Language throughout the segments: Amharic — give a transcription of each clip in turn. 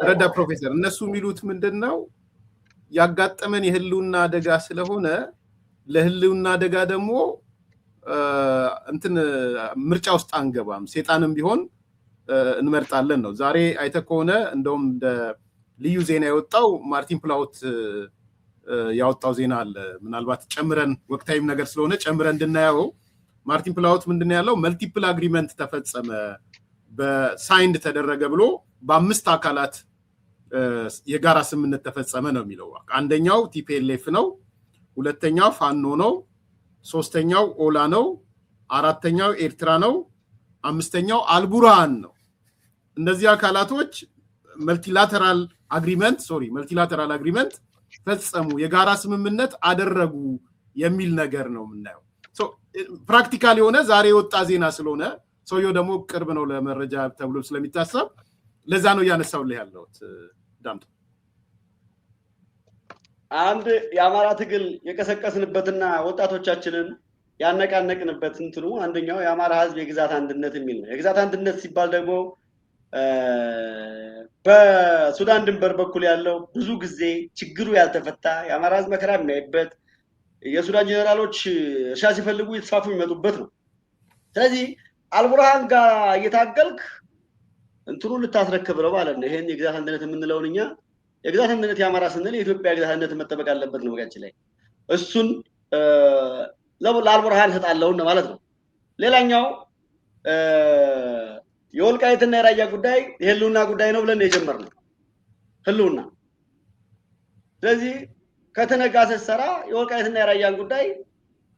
ረዳ ፕሮፌሰር እነሱ የሚሉት ምንድነው ያጋጠመን የህልውና አደጋ ስለሆነ ለህልውና አደጋ ደግሞ እንትን ምርጫ ውስጥ አንገባም ሴጣንም ቢሆን እንመርጣለን ነው ዛሬ አይተ ከሆነ እንደውም እንደ ልዩ ዜና የወጣው ማርቲን ፕላውት ያወጣው ዜና አለ ምናልባት ጨምረን ወቅታዊም ነገር ስለሆነ ጨምረን እንድናየው ማርቲን ፕላውት ምንድነው ያለው መልቲፕል አግሪመንት ተፈጸመ በሳይንድ ተደረገ ብሎ በአምስት አካላት የጋራ ስምምነት ተፈጸመ ነው የሚለው አንደኛው ቲፒኤልኤፍ ነው ሁለተኛው ፋኖ ነው ሶስተኛው ኦላ ነው አራተኛው ኤርትራ ነው አምስተኛው አልቡርሃን ነው እነዚህ አካላቶች መልቲላተራል አግሪመንት ፈጸሙ የጋራ ስምምነት አደረጉ የሚል ነገር ነው የምናየው ሶ ፕራክቲካሊ ሆነ ዛሬ ወጣ ዜና ስለሆነ ሰውየው ደግሞ ቅርብ ነው ለመረጃ ተብሎ ስለሚታሰብ ለዛ ነው ያነሳውልህ ያለው ዳምጡ አንድ የአማራ ትግል የቀሰቀስንበትና ወጣቶቻችንን ያነቃነቅንበት እንትኑ አንደኛው የአማራ ህዝብ የግዛት አንድነት የሚል ነው የግዛት አንድነት ሲባል ደግሞ በሱዳን ድንበር በኩል ያለው ብዙ ጊዜ ችግሩ ያልተፈታ የአማራ ህዝብ መከራ የሚያይበት የሱዳን ጀነራሎች እርሻ ሲፈልጉ የተስፋፉ የሚመጡበት ነው ስለዚህ አልቡርሃን ጋር እየታገልክ እንትኑ ልታስረክብ ነው ማለት ነው ይሄን የግዛት አንድነት የምንለውን እኛ የግዛት አንድነት የአማራ ስንል የኢትዮጵያ ግዛት አንድነት መጠበቅ አለበት ነው ወጋችን ላይ እሱን ለአልቡርሃን ተጣለው ነው ማለት ነው ሌላኛው የወልቃይትና የራያ ጉዳይ የህልውና ጉዳይ ነው ብለን የጀመርነው ህልውና ስለዚህ ከተነጋሰ ሰራ የወልቃይትና የራያን ጉዳይ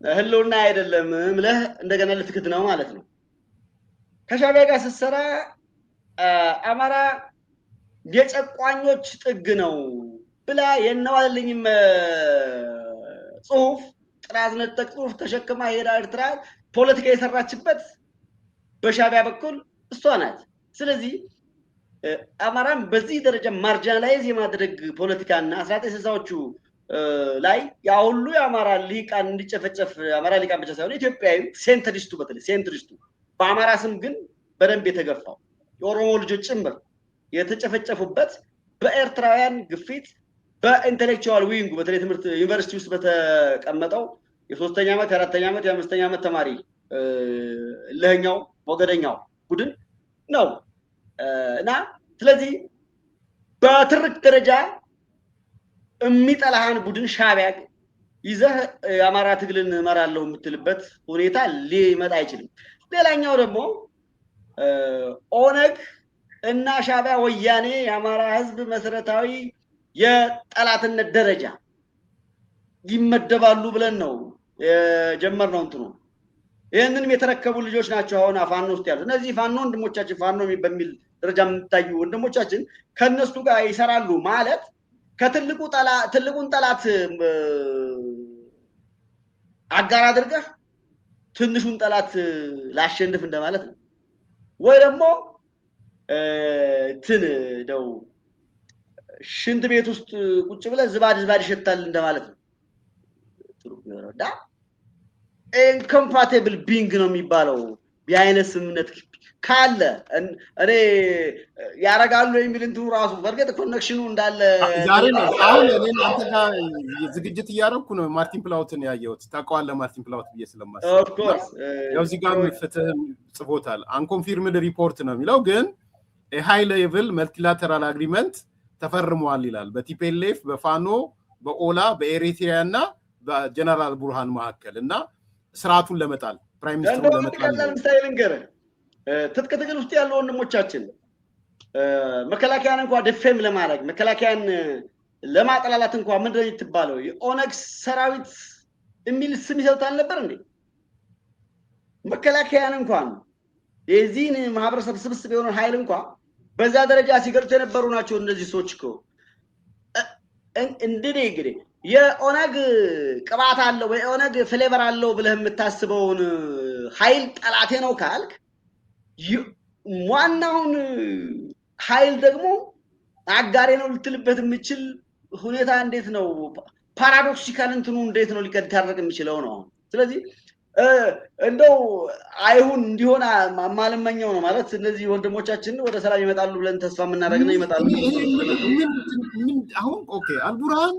ህልውና አይደለም ምለህ እንደገና ልትክድ ነው ማለት ነው ከሻዕቢያ ጋር ስትሰራ አማራ የጨቋኞች ጥግ ነው ብላ የነዋልልኝም ጽሁፍ ጥራዝ ነጠቅ ጽሁፍ ተሸክማ ሄዳ ኤርትራ ፖለቲካ የሰራችበት በሻዕቢያ በኩል እሷ ናት ስለዚህ አማራን በዚህ ደረጃ ማርጂናላይዝ የማድረግ ፖለቲካና 1960ዎቹ ላይ ያ ሁሉ የአማራ ሊቃን እንዲጨፈጨፍ አማራ ሊቃን ብቻ ሳይሆን ኢትዮጵያዊ ሴንትሪስቱ በተለይ ሴንትሪስቱ በአማራ ስም ግን በደንብ የተገፋው የኦሮሞ ልጆች ጭምር የተጨፈጨፉበት በኤርትራውያን ግፊት በኢንተሌክቹዋል ዊንግ በተለይ ትምህርት ዩኒቨርሲቲ ውስጥ በተቀመጠው የ3ኛ ዓመት የ4ኛ ዓመት የ5ኛ ዓመት ተማሪ ለኛው ሞገደኛው ቡድን ነው እና ስለዚህ በትርክ ደረጃ የሚጠላሃን ቡድን ሻዕቢያ ይዘህ የአማራ ትግልን መራለው የምትልበት ሁኔታ ሊመጣ አይችልም ሌላኛው ደግሞ ኦነግ እና ሻዕቢያ ወያኔ የአማራ ህዝብ መሰረታዊ የጠላትነት ደረጃ ይመደባሉ ብለን ነው የጀመርነው እንትኑ ይሄንንም የተረከቡ ልጆች ናቸው አሁን ፋኖ ውስጥ ያሉት እነዚህ ፋኖ ወንድሞቻችን ፋኖ በሚል ደረጃ የምታዩ ወንድሞቻችን ከነሱ ጋር ይሰራሉ ማለት ትልቁን ጠላት አጋር አድርገህ ትንሹን ጠላት ላሸንፍ እንደማለት ነው ወይ ደግሞ ደው ሽንት ቤት ውስጥ ቁጭ ብለህ ዝባድ ይሸታል እንደማለት ነው ትሩዳ ኢንኮምፓቲብል ቢንግ ነው የሚባለው ቢአይነስ ስምነት ካለ እኔ ያረጋሉ የሚል እንትኑ ራሱ በርግጥ ኮኔክሽኑ እንዳለ ዛሬ ነው አሁን እኔ አንተ ጋር ዝግጅት እያደረኩ ነው ማርቲን ፕላውትን ያየሁት ታውቀዋለህ ማርቲን ፕላውት በየስለማስ ኦፍ ኮርስ ያው እዚህ ጋር ፍትህ ጽፎታል አንኮንፊርምድ ሪፖርት ነው የሚለው ግን ሃይ ሌቭል መልቲላተራል አግሪመንት ተፈርሟል ይላል በቲፒኤልኤፍ በፋኖ በኦላ በኤሪትሪያ እና በጀነራል ቡርሃን መካከል እና ስርዓቱን ለመጣል ፕራይም ሚኒስትሩን ለመጣል ለምሳሌ ልንገርህ ትጥቅ ትግል ውስጥ ያለው ወንድሞቻችን መከላከያን እንኳን ደፈም ለማድረግ መከላከያን ለማጠላላት እንኳን ምንድነው ይተባለው የኦነግ ሰራዊት የሚል ስም ይሰጣል ነበር እንዴ መከላከያን እንኳን የዚህን ማህበረሰብ ስብስብ የሆነ ኃይል እንኳን በዛ ደረጃ ሲገልጹ የነበሩ ናቸው እነዚህ ሰዎች እኮ እንግዲህ የኦነግ ቅባት አለው ወይ ኦነግ ፍሌቨር አለው ብለህ የምታስበውን ኃይል ጠላቴ ነው ካልክ ዋናውን ኃይል ደግሞ አጋሬ ነው ልትልበት የምችል ሁኔታ እንዴት ነው ፓራዶክሲካል እንትኑ እንዴት ነው ሊቀድታረቅ የሚችለው ነው ስለዚህ እንደው አይሁን እንዲሆን ማለመኛው ነው ማለት እነዚህ ወንድሞቻችን ወደ ሰላም ይመጣሉ ብለን ተስፋ የምናደርግና ይመጣሉ። አሁን ኦኬ አልቡርሃን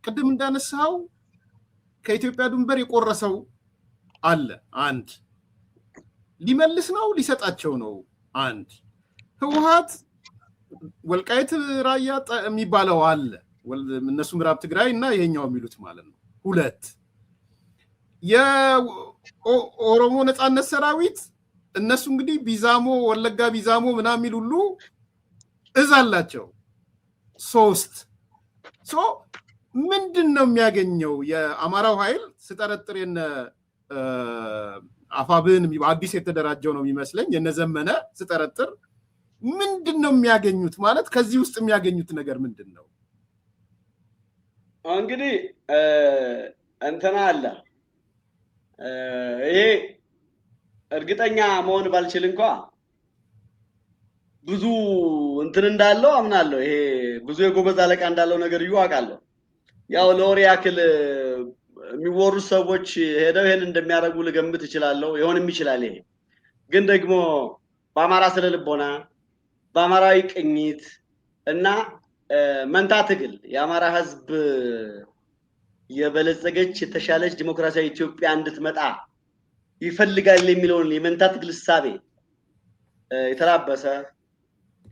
ቅድም እንዳነሳው ከኢትዮጵያ ድንበር የቆረሰው አለ አንድ ሊመልስ ነው ሊሰጣቸው ነው አንድ ህወሓት ወልቃይት ራያ የሚባለው አለ እነሱ ምዕራብ ትግራይ እና ይሄኛው የሚሉት ማለት ነው ሁለት የኦሮሞ ነጻነት ሰራዊት እነሱ እንግዲህ ቢዛሞ ወለጋ ቢዛሞ ምናምን የሚል ሁሉ እዝ አላቸው ሶስት ምንድን ነው የሚያገኘው የአማራው ኃይል ስጠረጥር የነ አፋብን አዲስ የተደራጀው ነው የሚመስለኝ የነዘመነ ስጠረጥር ምንድን ነው የሚያገኙት ማለት ከዚህ ውስጥ የሚያገኙት ነገር ምንድን ነው እንግዲህ እንትና አለ ይሄ እርግጠኛ መሆን ባልችል እንኳን ብዙ እንትን እንዳለው አምናለሁ ይሄ ብዙ የጎበዝ አለቃ እንዳለው ነገር ይዋቃለሁ ያው ለወሬ ያክል የሚወሩ ሰዎች ሄደው ይሄን እንደሚያደርጉ ልገምት እችላለሁ ይሆንም ይችላል ይሄ ግን ደግሞ በአማራ ስለልቦና በአማራዊ ቅኝት እና መንታ ትግል የአማራ ህዝብ የበለጸገች የተሻለች ዲሞክራሲያዊ ኢትዮጵያ እንድትመጣ ይፈልጋል የሚለውን የመንታ ትግል ሳቤ የተላበሰ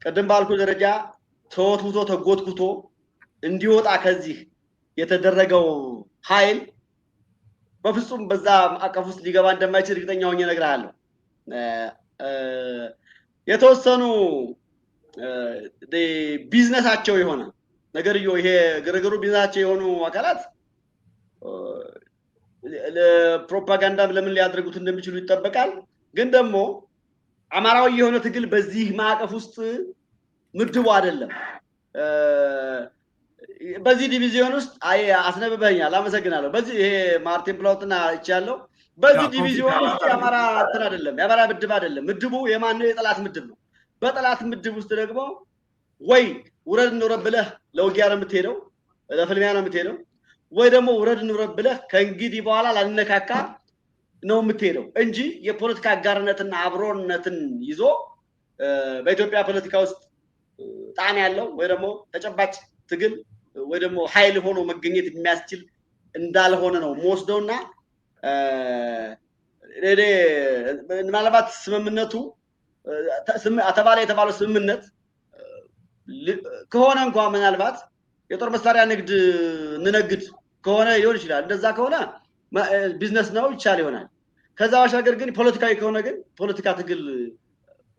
ቀደም ባልኩ ደረጃ ተወትውቶ ተጎትኩቶ እንዲወጣ ከዚህ የተደረገው ኃይል በፍጹም በዛ አቀፍ ውስጥ ሊገባ እንደማይችል እርግጠኛ ሆኜ እነግርሃለሁ የተወሰኑ ቢዝነሳቸው የሆነ ነገርዮ ይሄ ግርግሩ ቢዝነሳቸው የሆኑ አካላት ለፕሮፓጋንዳ ለምን ሊያደርጉት እንደሚችሉ ይጠበቃል ግን ደግሞ አማራዊ የሆነ ትግል በዚህ ማዕቀፍ ውስጥ ምድቡ አይደለም በዚህ ዲቪዥን ውስጥ አስነብበኛል አመሰግናለሁ በዚህ ይሄ ማርቲን ፕላውትና እቻለው በዚህ ዲቪዥን ውስጥ የአማራ እንትን አይደለም የአማራ ምድብ አይደለም ምድቡ የማን ነው የጠላት ምድብ ነው በጠላት ምድብ ውስጥ ደግሞ ወይ ውረድ እንውረድ ብለህ ለውጊያ ነው የምትሄደው ለፍልሚያ ነው የምትሄደው ወይ ደግሞ ውረድ እንውረድ ብለህ ከእንግዲህ በኋላ ላንነካካ ነው የምትሄደው እንጂ የፖለቲካ አጋርነትና አብሮነትን ይዞ በኢትዮጵያ ፖለቲካ ውስጥ ጣን ያለው ወይ ደግሞ ተጨባጭ ትግል ወይ ደግሞ ኃይል ሆኖ መገኘት የሚያስችል እንዳልሆነ ነው ሞስደውና ምናልባት ስምምነቱ አተባለ የተባለው ስምምነት ከሆነ እንኳን ምናልባት የጦር መሳሪያ ንግድ እንነግድ ከሆነ ይሆን ይችላል እንደዛ ከሆነ ቢዝነስ ነው ይቻል ይሆናል ከዛ ባሻገር ግን ፖለቲካዊ ከሆነ ግን ፖለቲካ ትግል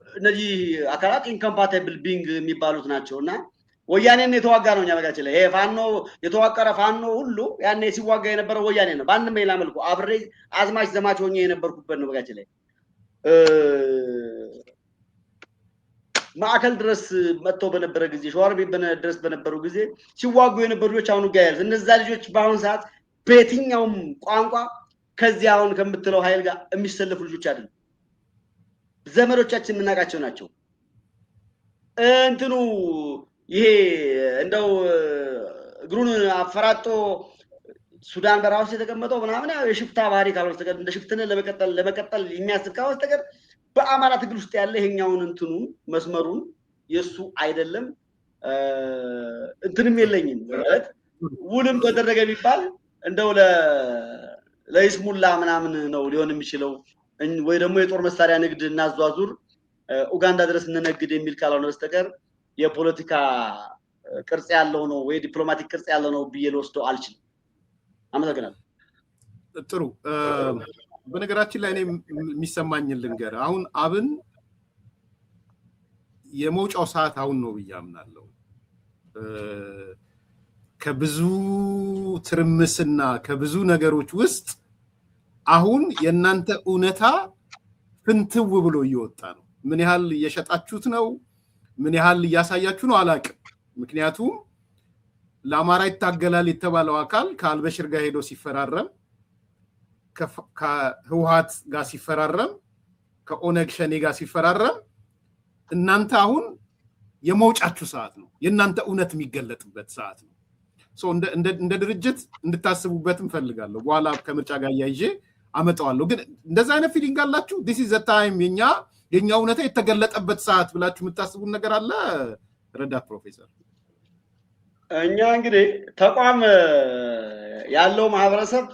እነዚህ አካላት ኢንኮምፓቲብል ቢንግ የሚባሉት ናቸውና ወያኔን የተዋጋ ነው ያመጋች ላይ ይሄ ፋኖ የተዋቀረ ፋኖ ሁሉ ያኔ ሲዋጋ የነበረው ወያኔ ነው ባንንም ሌላ መልኩ አብሬ አዝማች ዘማች ሆኜ የነበርኩበት ነው በጋች ላይ ማዕከል ድረስ መጥተው በነበረ ጊዜ ሸዋሮቢ ድረስ በነበሩ ጊዜ ሲዋጉ የነበሩ ልጆች አሁን ጋር እነዛ ልጆች በአሁን ሰዓት በየትኛውም ቋንቋ ከዚህ አሁን ከምትለው ኃይል ጋር የሚሰለፉ ልጆች አይደሉም ዘመዶቻችን የምናውቃቸው ናቸው እንትኑ ይሄ እንደው እግሩን አፈራጦ ሱዳን በራሱ የተቀመጠው ምናምን የሽፍታ ባህሪ ካልሆነ ተቀር እንደ ሽፍትነ ለመቀጠል የሚያስብ ካወስ ተቀር በአማራ ትግል ውስጥ ያለ ይሄኛውን እንትኑ መስመሩን የሱ አይደለም እንትንም የለኝም ማለት ውልም ተደረገ ቢባል እንደው ለይስሙላ ምናምን ነው ሊሆን የሚችለው ወይ ደግሞ የጦር መሳሪያ ንግድ እናዟዙር ኡጋንዳ ድረስ እንነግድ የሚል ካልሆነ በስተቀር የፖለቲካ ቅርጽ ያለው ነው ወይ ዲፕሎማቲክ ቅርጽ ያለው ነው ብዬ ልወስደው አልችልም አመሰግናለሁ ጥሩ በነገራችን ላይ እኔ የሚሰማኝን ልንገር አሁን አብን የመውጫው ሰዓት አሁን ነው ብዬ አምናለሁ ከብዙ ትርምስና ከብዙ ነገሮች ውስጥ አሁን የናንተ እውነታ ፍንትው ብሎ እየወጣ ነው ምን ያህል እየሸጣችሁት ነው ምን ያህል እያሳያችሁ ነው አላቅም ምክንያቱም ለአማራ ይታገላል የተባለው አካል ከአልበሽር ጋር ሄዶ ሲፈራረም ከህወሓት ጋር ሲፈራረም ከኦነግ ሸኔ ጋር ሲፈራረም እናንተ አሁን የመውጫችሁ ሰዓት ነው የናንተ እውነት የሚገለጥበት ሰዓት ነው እንደ ድርጅት እንድታስቡበትም ፈልጋለሁ በኋላ ከምርጫ ጋር ያይዤ አመጣዋለሁ። ግን እንደዛ አይነት ፊሊንግ አላችሁ? this is the time የኛ እውነታ የተገለጠበት ሰዓት ብላችሁ የምታስቡን ነገር አለ? ረዳት ፕሮፌሰር። እኛ እንግዲህ ተቋም ያለው ማህበረሰብ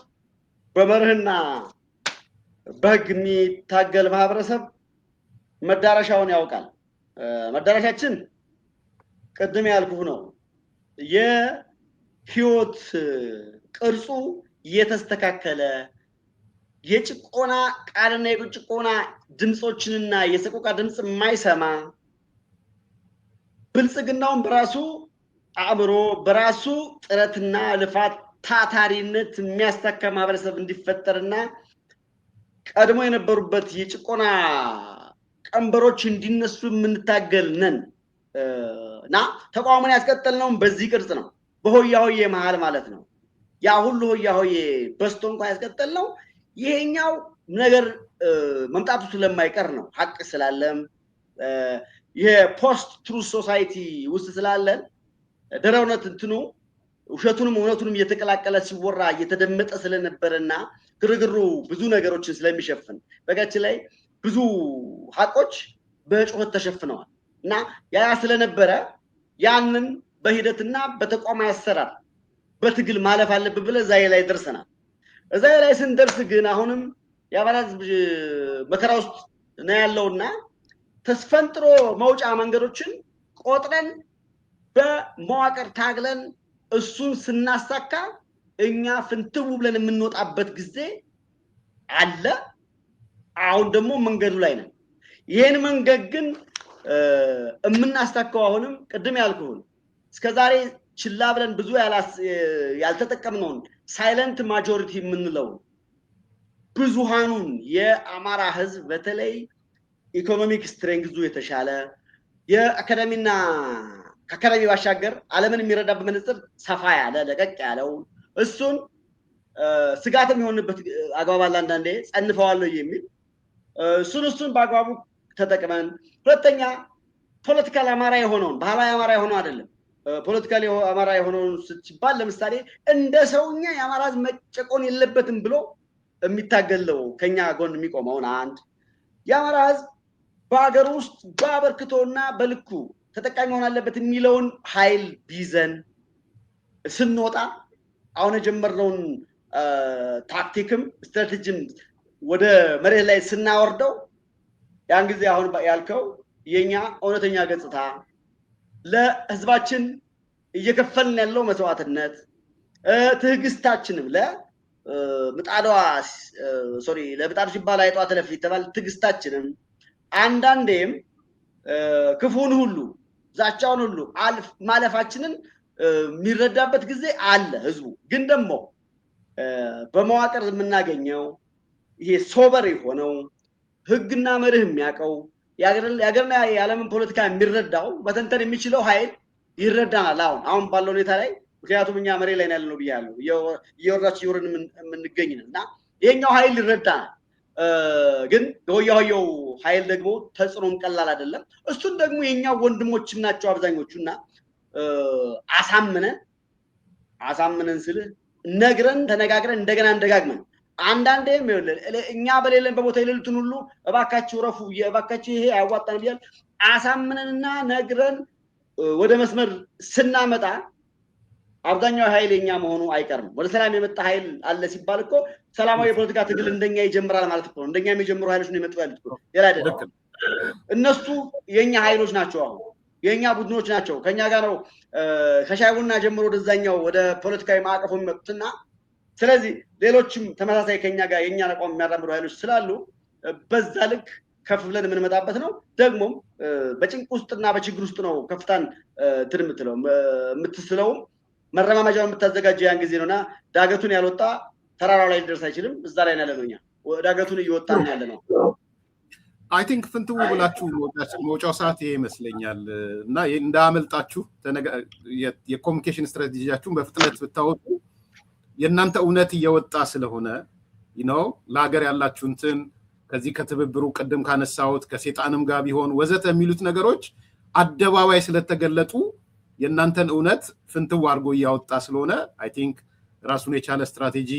በመርህና በህግ የሚታገል ማህበረሰብ መዳረሻውን ያውቃል። መዳረሻችን ቅድም ያልኩህ ነው። የህይወት ቅርጹ የተስተካከለ የጭቆና ቃልና የጭቆና ድምጾችንና የሰቆቃ ድምጽ የማይሰማ ብልጽግናውን በራሱ አእምሮ በራሱ ጥረትና ልፋት ታታሪነት የሚያስተካ ማህበረሰብ እንዲፈጠርና ቀድሞ የነበሩበት የጭቆና ቀንበሮች እንዲነሱ የምንታገል ነን እና ተቋሙን ያስቀጠልነው በዚህ ቅርጽ ነው። በሆያ ሆዬ መሃል ማለት ነው። ያ ሁሉ ሆያ ሆዬ በስቶ እንኳን ያስቀጠልነው ይሄኛው ነገር መምጣቱ ስለማይቀር ነው። ሀቅ ስላለም የፖስት ትሩዝ ሶሳይቲ ውስጥ ስላለን ደረውነት እንትኑ ውሸቱንም እውነቱንም እየተቀላቀለ ሲወራ እየተደመጠ ስለነበረና ግርግሩ ብዙ ነገሮችን ስለሚሸፍን በጋችን ላይ ብዙ ሀቆች በጩኸት ተሸፍነዋል እና ያ ስለነበረ ያንን በሂደትና በተቋማዊ አሰራር በትግል ማለፍ አለብን ብለን እዛ ላይ ደርሰናል። እዛ ላይ ስንደርስ ግን አሁንም የአማራ ሕዝብ መከራ ውስጥ ነው ያለውና ተስፈንጥሮ መውጫ መንገዶችን ቆጥረን በመዋቅር ታግለን እሱን ስናሳካ እኛ ፍንትው ብለን የምንወጣበት ጊዜ አለ። አሁን ደግሞ መንገዱ ላይ ነን። ይሄን መንገድ ግን የምናስተካከው አሁንም ቅድም ያልኩህን እስከዛሬ ችላ ብለን ብዙ ያልተጠቀምነውን ሳይለንት ማጆሪቲ የምንለው ብዙሃኑን የአማራ ህዝብ በተለይ ኢኮኖሚክ ስትሬንግዙ የተሻለ የአካዳሚና ከአካዳሚ ባሻገር ዓለምን የሚረዳበት መነጽር ሰፋ ያለ ለቀቅ ያለው እሱን ስጋትም የሆነበት አግባብ አለ። አንዳንዴ ጸንፈዋለሁ የሚል እሱን በአግባቡ ተጠቅመን ሁለተኛ ፖለቲካል አማራ የሆነውን ባህላዊ አማራ የሆነው አይደለም። ፖለቲካል አማራ የሆነውን ሲባል ለምሳሌ እንደ ሰውኛ የአማራ ህዝብ መጨቆን የለበትም ብሎ የሚታገለው ከኛ ጎን የሚቆመውን አንድ የአማራ ህዝብ በአገር ውስጥ በአበርክቶና በልኩ ተጠቃሚ መሆን አለበት የሚለውን ኃይል ቢዘን ስንወጣ አሁን የጀመርነውን ታክቲክም ስትራቴጂም ወደ መሬት ላይ ስናወርደው ያን ጊዜ አሁን ያልከው የኛ እውነተኛ ገጽታ ለህዝባችን እየከፈልን ያለው መስዋዕትነት ትዕግስታችንም ለምጣዷ ሲባል አይጧ ተለፍ የተባለ ትዕግስታችንም አንዳንዴም ክፉን ሁሉ ዛቻውን ሁሉ ማለፋችንን የሚረዳበት ጊዜ አለ። ህዝቡ ግን ደግሞ በመዋቅር የምናገኘው ይሄ ሶበር የሆነው ህግና መርህ የሚያውቀው የሀገርና የዓለምን ፖለቲካ የሚረዳው በተንተን የሚችለው ኃይል ይረዳናል። አሁን ባለው ሁኔታ ላይ ምክንያቱም እኛ መሬት ላይ ያለነው ብያለሁ እየወራች እየወረድን የምንገኝ ነን እና ይሄኛው ኃይል ይረዳናል። ግን የሆያ ሆያው ኃይል ደግሞ ተጽዕኖም ቀላል አይደለም። እሱን ደግሞ የኛ ወንድሞችም ናቸው አብዛኞቹና አሳምነን ስልህ ነግረን ተነጋግረን እንደገና እንደጋግመን አንዳንዴም እኛ በሌለን በቦታ የሌሉትን ሁሉ እባካችሁ ረፉ እባካችሁ ይሄ አያዋጣን ብያል አሳምነንና ነግረን ወደ መስመር ስናመጣ አብዛኛው ኃይል የኛ መሆኑ አይቀርም። ወደ ሰላም የመጣ ኃይል አለ ሲባል እኮ ሰላማዊ የፖለቲካ ትግል እንደኛ ይጀምራል ማለት እኮ ነው። እንደኛ የሚጀምሩ ኃይሎች ነው የመጡ ያሉት እኮ ሌላ አይደለም። እነሱ የኛ ኃይሎች ናቸው። አሁን የኛ ቡድኖች ናቸው። ከኛ ጋር ነው ከሻይ ቡና ጀምሮ ወደዛኛው ወደ ፖለቲካዊ ማዕቀፉ የሚመጡትና ስለዚህ ሌሎችም ተመሳሳይ ከኛ ጋር የኛ አቋም የሚያራምዱ ኃይሎች ስላሉ በዛ ልክ ከፍ ብለን የምንመጣበት ነው። ደግሞም በጭንቅ ውስጥና በችግር ውስጥ ነው ከፍታን እንትን የምትስለውም መረማመጃውን የምታዘጋጀው ያን ጊዜ ነውና ዳገቱን ያልወጣ ተራራው ላይ ሊደርስ አይችልም። እዛ ላይ ያለ ነው። እኛ ዳገቱን እየወጣን ያለ ነው። አይ ቲንክ ፍንትው ብላችሁ መውጫው ሰዓት ይሄ ይመስለኛል እና እንዳመልጣችሁ የኮሙኒኬሽን ስትራቴጂያችሁን በፍጥነት ብታወጡ የእናንተ እውነት እየወጣ ስለሆነ ለሀገር ያላችሁንትን ከዚህ ከትብብሩ ቅድም ካነሳሁት ከሴጣንም ጋር ቢሆን ወዘተ የሚሉት ነገሮች አደባባይ ስለተገለጡ የእናንተን እውነት ፍንትው አድርጎ እያወጣ ስለሆነ አይ ቲንክ ራሱን የቻለ ስትራቴጂ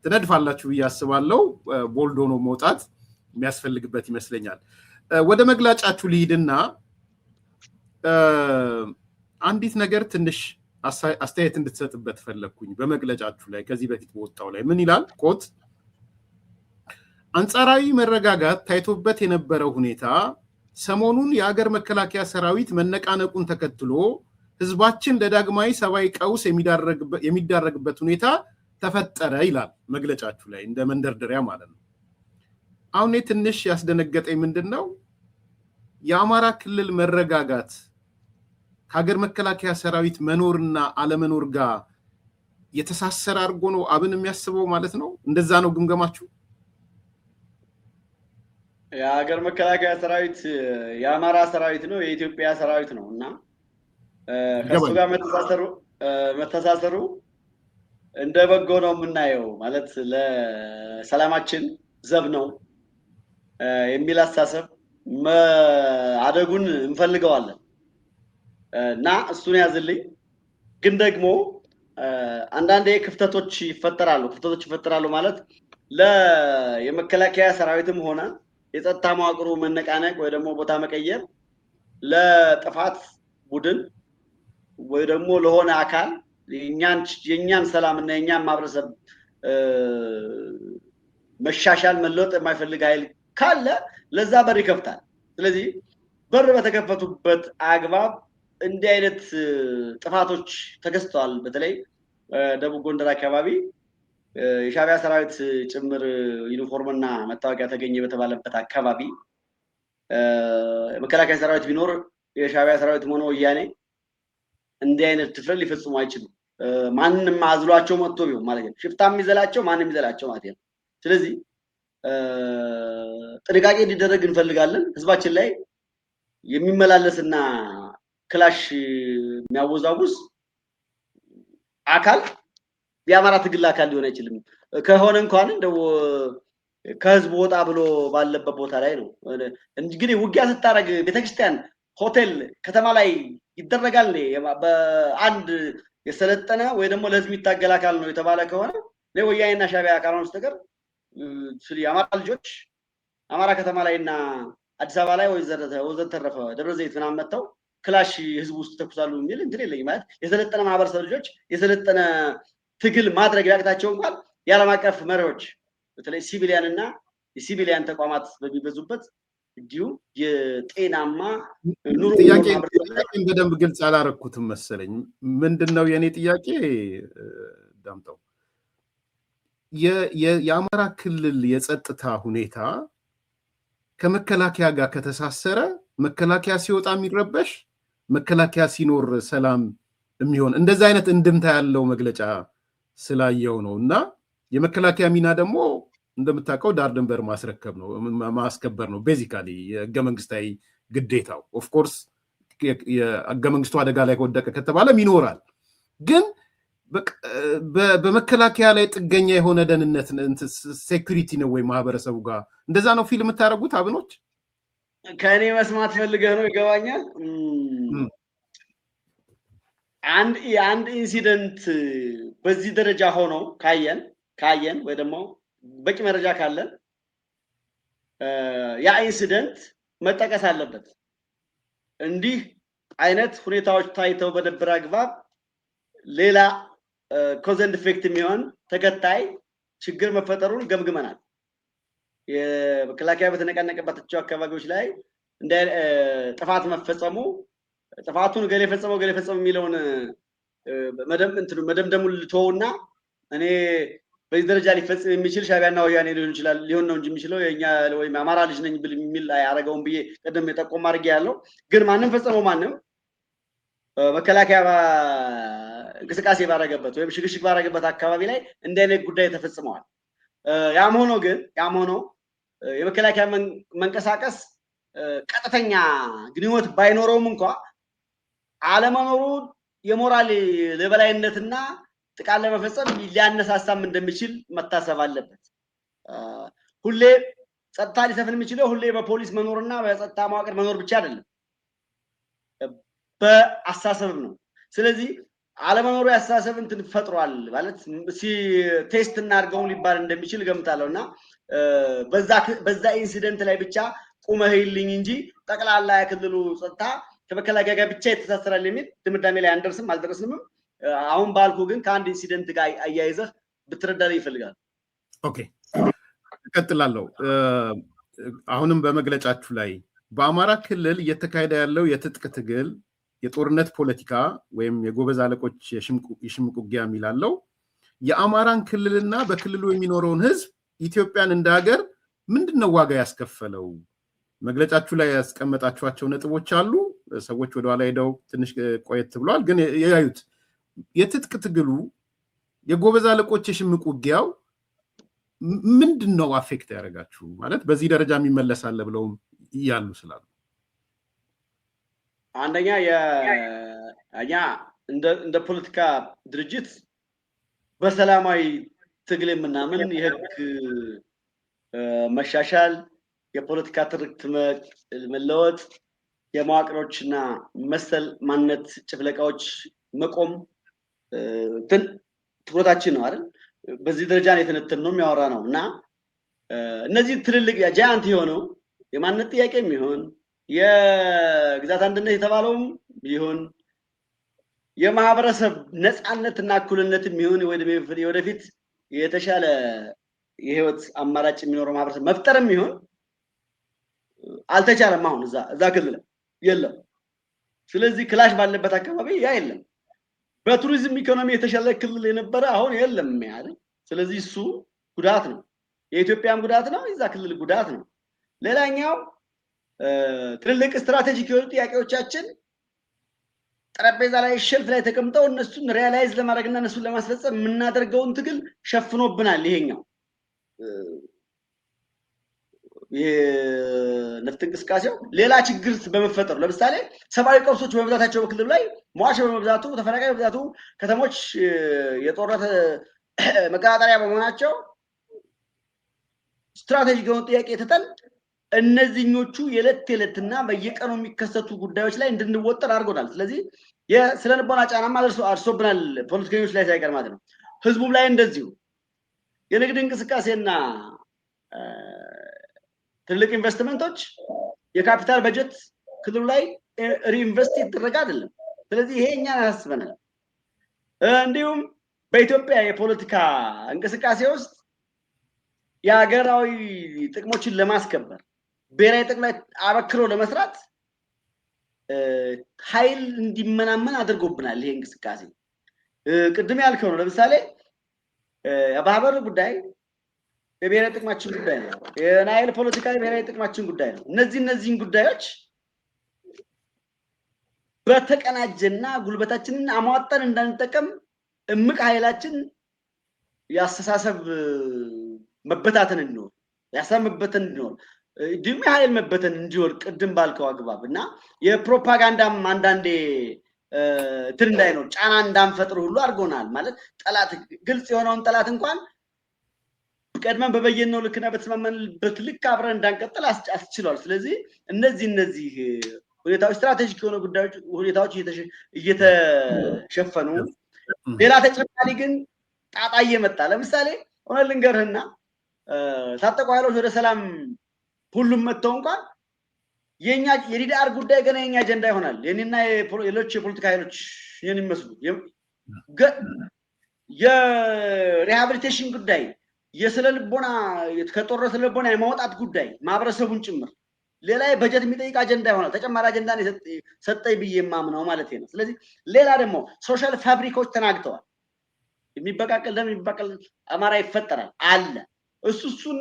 ትነድፋላችሁ ብዬ አስባለሁ። ቦልድ ሆኖ መውጣት የሚያስፈልግበት ይመስለኛል። ወደ መግለጫችሁ ልሂድና አንዲት ነገር ትንሽ አስተያየት እንድትሰጥበት ፈለግኩኝ። በመግለጫችሁ ላይ ከዚህ በፊት በወጣው ላይ ምን ይላል? ኮት አንጻራዊ መረጋጋት ታይቶበት የነበረው ሁኔታ ሰሞኑን የአገር መከላከያ ሰራዊት መነቃነቁን ተከትሎ ህዝባችን ለዳግማዊ ሰብአዊ ቀውስ የሚዳረግበት ሁኔታ ተፈጠረ ይላል መግለጫችሁ ላይ፣ እንደ መንደርደሪያ ማለት ነው። አሁን ትንሽ ያስደነገጠኝ ምንድን ነው የአማራ ክልል መረጋጋት ከሀገር መከላከያ ሰራዊት መኖርና አለመኖር ጋር የተሳሰረ አድርጎ ነው አብን የሚያስበው ማለት ነው? እንደዛ ነው ግምገማችሁ? የሀገር መከላከያ ሰራዊት የአማራ ሰራዊት ነው፣ የኢትዮጵያ ሰራዊት ነው እና ከሱ ጋር መተሳሰሩ እንደ በጎ ነው የምናየው። ማለት ለሰላማችን ዘብ ነው የሚል አስተሳሰብ አደጉን እንፈልገዋለን እና እሱን ያዝልኝ። ግን ደግሞ አንዳንዴ ክፍተቶች ይፈጠራሉ ማለት የመከላከያ ሰራዊትም ሆነ የጸጥታ መዋቅሩ መነቃነቅ ወይ ደግሞ ቦታ መቀየር ለጥፋት ቡድን ወይ ደግሞ ለሆነ አካል የኛን ሰላም እና የኛን ማህበረሰብ መሻሻል መለወጥ የማይፈልግ ኃይል ካለ ለዛ በር ይከፍታል። ስለዚህ በር በተከፈቱበት አግባብ እንዲህ አይነት ጥፋቶች ተከስተዋል። በተለይ ደቡብ ጎንደር አካባቢ የሻዕቢያ ሰራዊት ጭምር ዩኒፎርምና መታወቂያ ተገኘ በተባለበት አካባቢ መከላከያ ሰራዊት ቢኖር የሻዕቢያ ሰራዊት ሆኖ ወያኔ እንዲህ አይነት ድፍረት ሊፈጽሙ አይችሉም። ማንንም አዝሏቸው መጥቶ ቢሆን ማለት ነው። ሽፍታ የሚዘላቸው ማንም የሚዘላቸው ማለት ነው። ስለዚህ ጥንቃቄ እንዲደረግ እንፈልጋለን። ህዝባችን ላይ የሚመላለስና ክላሽ የሚያወዛውዝ አካል የአማራ ትግል አካል ሊሆን አይችልም። ከሆነ እንኳን እንደው ከህዝብ ወጣ ብሎ ባለበት ቦታ ላይ ነው። እንግዲህ ውጊያ ስታረግ ቤተክርስቲያን፣ ሆቴል፣ ከተማ ላይ ይደረጋል። በአንድ የሰለጠነ ወይ ደግሞ ለህዝብ የሚታገል አካል ነው የተባለ ከሆነ ወያኔና ሻዕቢያ ካልሆነ በስተቀር የአማራ ልጆች አማራ ከተማ ላይ እና አዲስ አበባ ላይ ወዘተረፈ ደብረ ዘይት ምናምን መጥተው ክላሽ ህዝብ ውስጥ ተኩሳሉ የሚል እንትን የለኝም። ማለት የሰለጠነ ማህበረሰብ ልጆች የሰለጠነ ትግል ማድረግ ቢያቅታቸው እንኳን የዓለም አቀፍ መሪዎች በተለይ ሲቪሊያን እና የሲቪሊያን ተቋማት በሚበዙበት እንዲሁም የጤናማ ኑሮ ጥያቄን በደንብ ግልጽ አላረኩትም መሰለኝ። ምንድነው የኔ ጥያቄ ዳምጠው? የአማራ ክልል የጸጥታ ሁኔታ ከመከላከያ ጋር ከተሳሰረ መከላከያ ሲወጣ የሚረበሽ መከላከያ ሲኖር ሰላም የሚሆን እንደዛ አይነት እንድምታ ያለው መግለጫ ስላየው ነው። እና የመከላከያ ሚና ደግሞ እንደምታውቀው ዳር ድንበር ማስከበር ነው ቤዚካሊ የህገ መንግስታዊ ግዴታው። ኦፍኮርስ የህገ መንግስቱ አደጋ ላይ ከወደቀ ከተባለም ይኖራል። ግን በመከላከያ ላይ ጥገኛ የሆነ ደህንነት ሴኩሪቲ ነው ወይ ማህበረሰቡ ጋር? እንደዛ ነው ፊልም የምታደርጉት አብኖች? ከእኔ መስማት ፈልገህ ነው ይገባኛል። አንድ ኢንሲደንት በዚህ ደረጃ ሆኖ ካየን ወይ ደግሞ በቂ መረጃ ካለን ያ ኢንሲደንት መጠቀስ አለበት። እንዲህ አይነት ሁኔታዎች ታይተው በነበረ አግባብ ሌላ ኮዝ ኤንድ ኢፌክት የሚሆን ተከታይ ችግር መፈጠሩን ገምግመናል። የመከላከያ በተነቃነቀባቸው አካባቢዎች ላይ እንደ ጥፋት መፈጸሙ ጥፋቱን ገሌ ፈጸመው የሚለውን መደምደሙን ልተውና እኔ በዚህ ደረጃ ሊፈጽም የሚችል ሻዕቢያና ወያኔ ሊሆን ነው እንጂ የሚችለው የኛ ወይም አማራ ልጅ ነኝ ብል የሚል አያረገውም ብዬ ቀደም የጠቆም አድርጌ ያለው። ግን ማንም ፈጸመው ማንም መከላከያ እንቅስቃሴ ባረገበት ወይም ሽግሽግ ባረገበት አካባቢ ላይ እንዲህ አይነት ጉዳይ ተፈጽመዋል። ያም ሆኖ የመከላከያ መንቀሳቀስ ቀጥተኛ ግንኙነት ባይኖረውም እንኳ አለመኖሩ የሞራል የበላይነትና ጥቃት ለመፈጸም ሊያነሳሳም እንደሚችል መታሰብ አለበት። ሁሌ ጸጥታ ሊሰፍን የሚችለው ሁሌ በፖሊስ መኖርና በጸጥታ መዋቅር መኖር ብቻ አይደለም፣ በአስተሳሰብም ነው። ስለዚህ አለመኖሩ ያስተሳሰብ እንትን ፈጥሯል ማለት ቴስት እናድርገው ሊባል እንደሚችል ገምታለሁና በዛ ኢንሲደንት ላይ ብቻ ቁመህልኝ እንጂ ጠቅላላ የክልሉ ጸጥታ ከመከላከያ ጋር ብቻ የተሳሰራል የሚል ድምዳሜ ላይ አንደርስም አልደረስንም። አሁን ባልኩ ግን ከአንድ ኢንሲደንት ጋር አያይዘህ ብትረዳልኝ ይፈልጋል። ኦኬ እቀጥላለሁ። አሁንም በመግለጫችሁ ላይ በአማራ ክልል እየተካሄደ ያለው የትጥቅ ትግል የጦርነት ፖለቲካ ወይም የጎበዝ አለቆች የሽምቅ ውጊያ የሚላለው የአማራን ክልልና በክልሉ የሚኖረውን ህዝብ ኢትዮጵያን እንደ ሀገር ምንድነው ዋጋ ያስከፈለው? መግለጫችሁ ላይ ያስቀመጣችኋቸው ነጥቦች አሉ። ሰዎች ወደኋላ ሄደው ትንሽ ቆየት ብለዋል። ግን ያዩት የትጥቅ ትግሉ የጎበዝ አለቆች የሽምቅ ውጊያው ምንድነው አፌክት ያደርጋችሁ? ማለት በዚህ ደረጃ የሚመለሳለ ብለውም እያሉ ስላሉ አንደኛ እኛ እንደ ፖለቲካ ድርጅት በሰላማዊ ትግል የምናምን የህግ መሻሻል፣ የፖለቲካ ትርክት መለወጥ፣ የመዋቅሮችና መሰል ማንነት ጭፍለቃዎች መቆም ትኩረታችን ነው አይደል? በዚህ ደረጃ ነው የተነተን ነው የሚያወራ ነው እና እነዚህ ትልልቅ ጃያንት የሆነው የማንነት ጥያቄ የሚሆን የግዛት አንድነት የተባለውም ይሁን የማህበረሰብ ነፃነትና እኩልነት የሚሆን ወደፊት የተሻለ የህይወት አማራጭ የሚኖረው ማህበረሰብ መፍጠርም ይሁን አልተቻለም። አሁን እዛ ክልል የለም። ስለዚህ ክላሽ ባለበት አካባቢ ያ የለም። በቱሪዝም ኢኮኖሚ የተሻለ ክልል የነበረ አሁን የለም ያለ። ስለዚህ እሱ ጉዳት ነው፣ የኢትዮጵያም ጉዳት ነው፣ የዛ ክልል ጉዳት ነው። ሌላኛው ትልልቅ ስትራቴጂክ የሆኑ ጥያቄዎቻችን ጠረጴዛ ላይ ሸልፍ ላይ ተቀምጠው እነሱን ሪያላይዝ ለማድረግና እነሱን ለማስፈጸም የምናደርገውን ትግል ሸፍኖብናል። ይሄኛው የነፍጥ እንቅስቃሴው ሌላ ችግር በመፈጠሩ ለምሳሌ ሰብአዊ ቀውሶች በመብዛታቸው በክልሉ ላይ ሟች በመብዛቱ ተፈናቃይ በመብዛቱ ከተሞች የጦርነት መቀጣጠሪያ በመሆናቸው ስትራቴጂክ የሆኑ ጥያቄ ትተን እነዚህኞቹ የዕለት ተዕለትና በየቀኑ የሚከሰቱ ጉዳዮች ላይ እንድንወጠር አድርጎናል። ስለዚህ የስነ ልቦና ጫናማ አድርሶብናል፣ ፖለቲከኞች ላይ ሳይቀር ማለት ነው። ህዝቡም ላይ እንደዚሁ የንግድ እንቅስቃሴና ትልቅ ኢንቨስትመንቶች የካፒታል በጀት ክልሉ ላይ ሪኢንቨስት ይደረግ አይደለም። ስለዚህ ይሄ እኛን ያሳስበናል። እንዲሁም በኢትዮጵያ የፖለቲካ እንቅስቃሴ ውስጥ የሀገራዊ ጥቅሞችን ለማስከበር ብሔራዊ ጥቅም ላይ አበክሮ ለመስራት ኃይል እንዲመናመን አድርጎብናል። ይሄ እንቅስቃሴ ቅድም ያልከው ነው። ለምሳሌ የባህበር ጉዳይ የብሔራዊ ጥቅማችን ጉዳይ ነው። የናይል ፖለቲካ የብሔራዊ ጥቅማችን ጉዳይ ነው። እነዚህን ጉዳዮች በተቀናጀና ጉልበታችንን አሟጠን እንዳንጠቀም እምቅ ኃይላችን ያስተሳሰብ መበታተን እንዲኖር ያሳብ መበተን እንዲኖር ድም ኃይል መበተን እንዲወር ቅድም ባልከው አግባብ እና የፕሮፓጋንዳም አንዳንዴ እንትን እንዳይኖር ጫና እንዳንፈጥር ሁሉ አድርጎናል። ማለት ጠላት ግልጽ የሆነውን ጠላት እንኳን ቀድመን በበየነው ልክና በተስማማንበት ልክ አብረን እንዳንቀጥል አስችሏል። ስለዚህ እነዚህ ሁኔታዎች ስትራቴጂክ የሆኑ ጉዳዮች ሁኔታዎች እየተሸፈኑ ሌላ ተጨማሪ ግን ጣጣ እየመጣ ለምሳሌ ሆነ ልንገርህና ታጠቁ ኃይሎች ወደ ሰላም ሁሉም መጥተው እንኳን የኛ የዲዳር ጉዳይ ገና የኛ አጀንዳ ይሆናል። የኔና የሌሎች የፖለቲካ ኃይሎች የሚመስሉ የሪሃቢሊቴሽን ጉዳይ የስለልቦና ከጦርነት ስለልቦና የማውጣት ጉዳይ ማህበረሰቡን ጭምር ሌላ በጀት የሚጠይቅ አጀንዳ ይሆናል። ተጨማሪ አጀንዳ ነው ሰጠኝ ብዬ የማምነው ማለት ነው። ስለዚህ ሌላ ደግሞ ሶሻል ፋብሪኮች ተናግተዋል። የሚበቃቀል ደም የሚበቃቀል አማራ ይፈጠራል አለ እሱን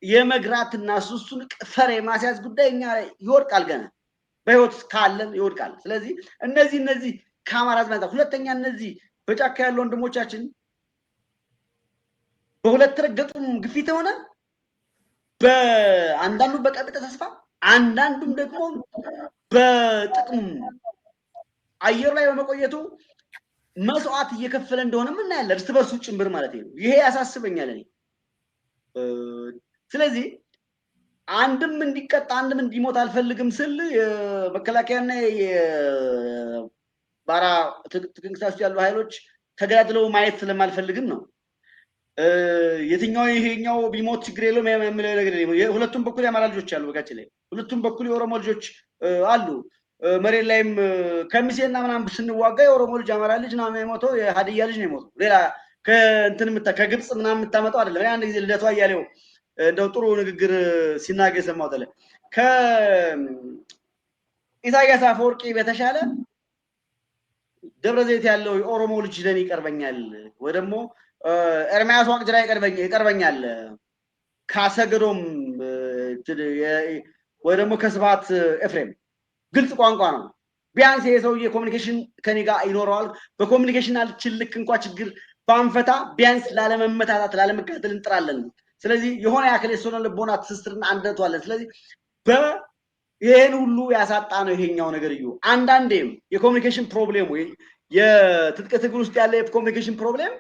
የመግራትና እሱን ፈር የማስያዝ ጉዳይ እኛ ይወድቃል፣ ገና በህይወት ካለን ይወድቃል። ስለዚህ እነዚህ ከአማራ ዝማታ ሁለተኛ እነዚህ በጫካ ያሉ ወንድሞቻችን በሁለት ረገጡም ግፊት ሆነ በአንዳንዱ በቀጥታ ተስፋ አንዳንዱም ደግሞ በጥቅም አየር ላይ በመቆየቱ መስዋዕት እየከፈለ እንደሆነ ምን ያለ እርስ በርሱ ጭምር ማለት ነው። ይሄ ያሳስበኛል እኔ። ስለዚህ አንድም እንዲቀጣ አንድም እንዲሞት አልፈልግም ስል የመከላከያና ባራ ትንቅሳስ ያሉ ኃይሎች ተገዳድለው ማየት ስለማልፈልግን ነው። የትኛው ይሄኛው ቢሞት ችግር የለውም የሚለው ነገር ሁለቱም በኩል የአማራ ልጆች አሉ። በጋችን ላይ ሁለቱም በኩል የኦሮሞ ልጆች አሉ። መሬት ላይም ከሚሴና ምናምን ስንዋጋ የኦሮሞ ልጅ አማራ ልጅ ነው የሞተው፣ የሀዲያ ልጅ ነው የሞተው። ሌላ ከግብጽ ምናምን የምታመጣው አይደለም። አንድ ጊዜ ልደቱ አያሌው እንደው ጥሩ ንግግር ሲናገር የሰማሁት አለ። ከኢሳያስ አፈወርቂ በተሻለ ደብረ ዘይት ያለው የኦሮሞ ልጅ ለኔ ይቀርበኛል፣ ወይ ደግሞ ኤርሚያስ ዋቅጅራ ይቀርበኛል፣ ካሰገዶም ወይ ደግሞ ከስብሐት ኤፍሬም። ግልጽ ቋንቋ ነው። ቢያንስ ይሄ ሰውዬ ኮሚኒኬሽን ከኔ ጋር ይኖረዋል። በኮሚኒኬሽን ልክ እንኳን ችግር ባንፈታ ቢያንስ ላለመመታታት ላለመጋደል እንጥራለን። ስለዚህ የሆነ ያክል የሶነ ልቦና ትስስርና አንድነቱ አለ። ስለዚህ ይሄን ሁሉ ያሳጣ ነው ይሄኛው ነገር እዩ። አንዳንዴም የኮሚኒኬሽን ፕሮብሌም ወይ የትጥቅ ትግል ውስጥ ያለ የኮሚኒኬሽን ፕሮብሌም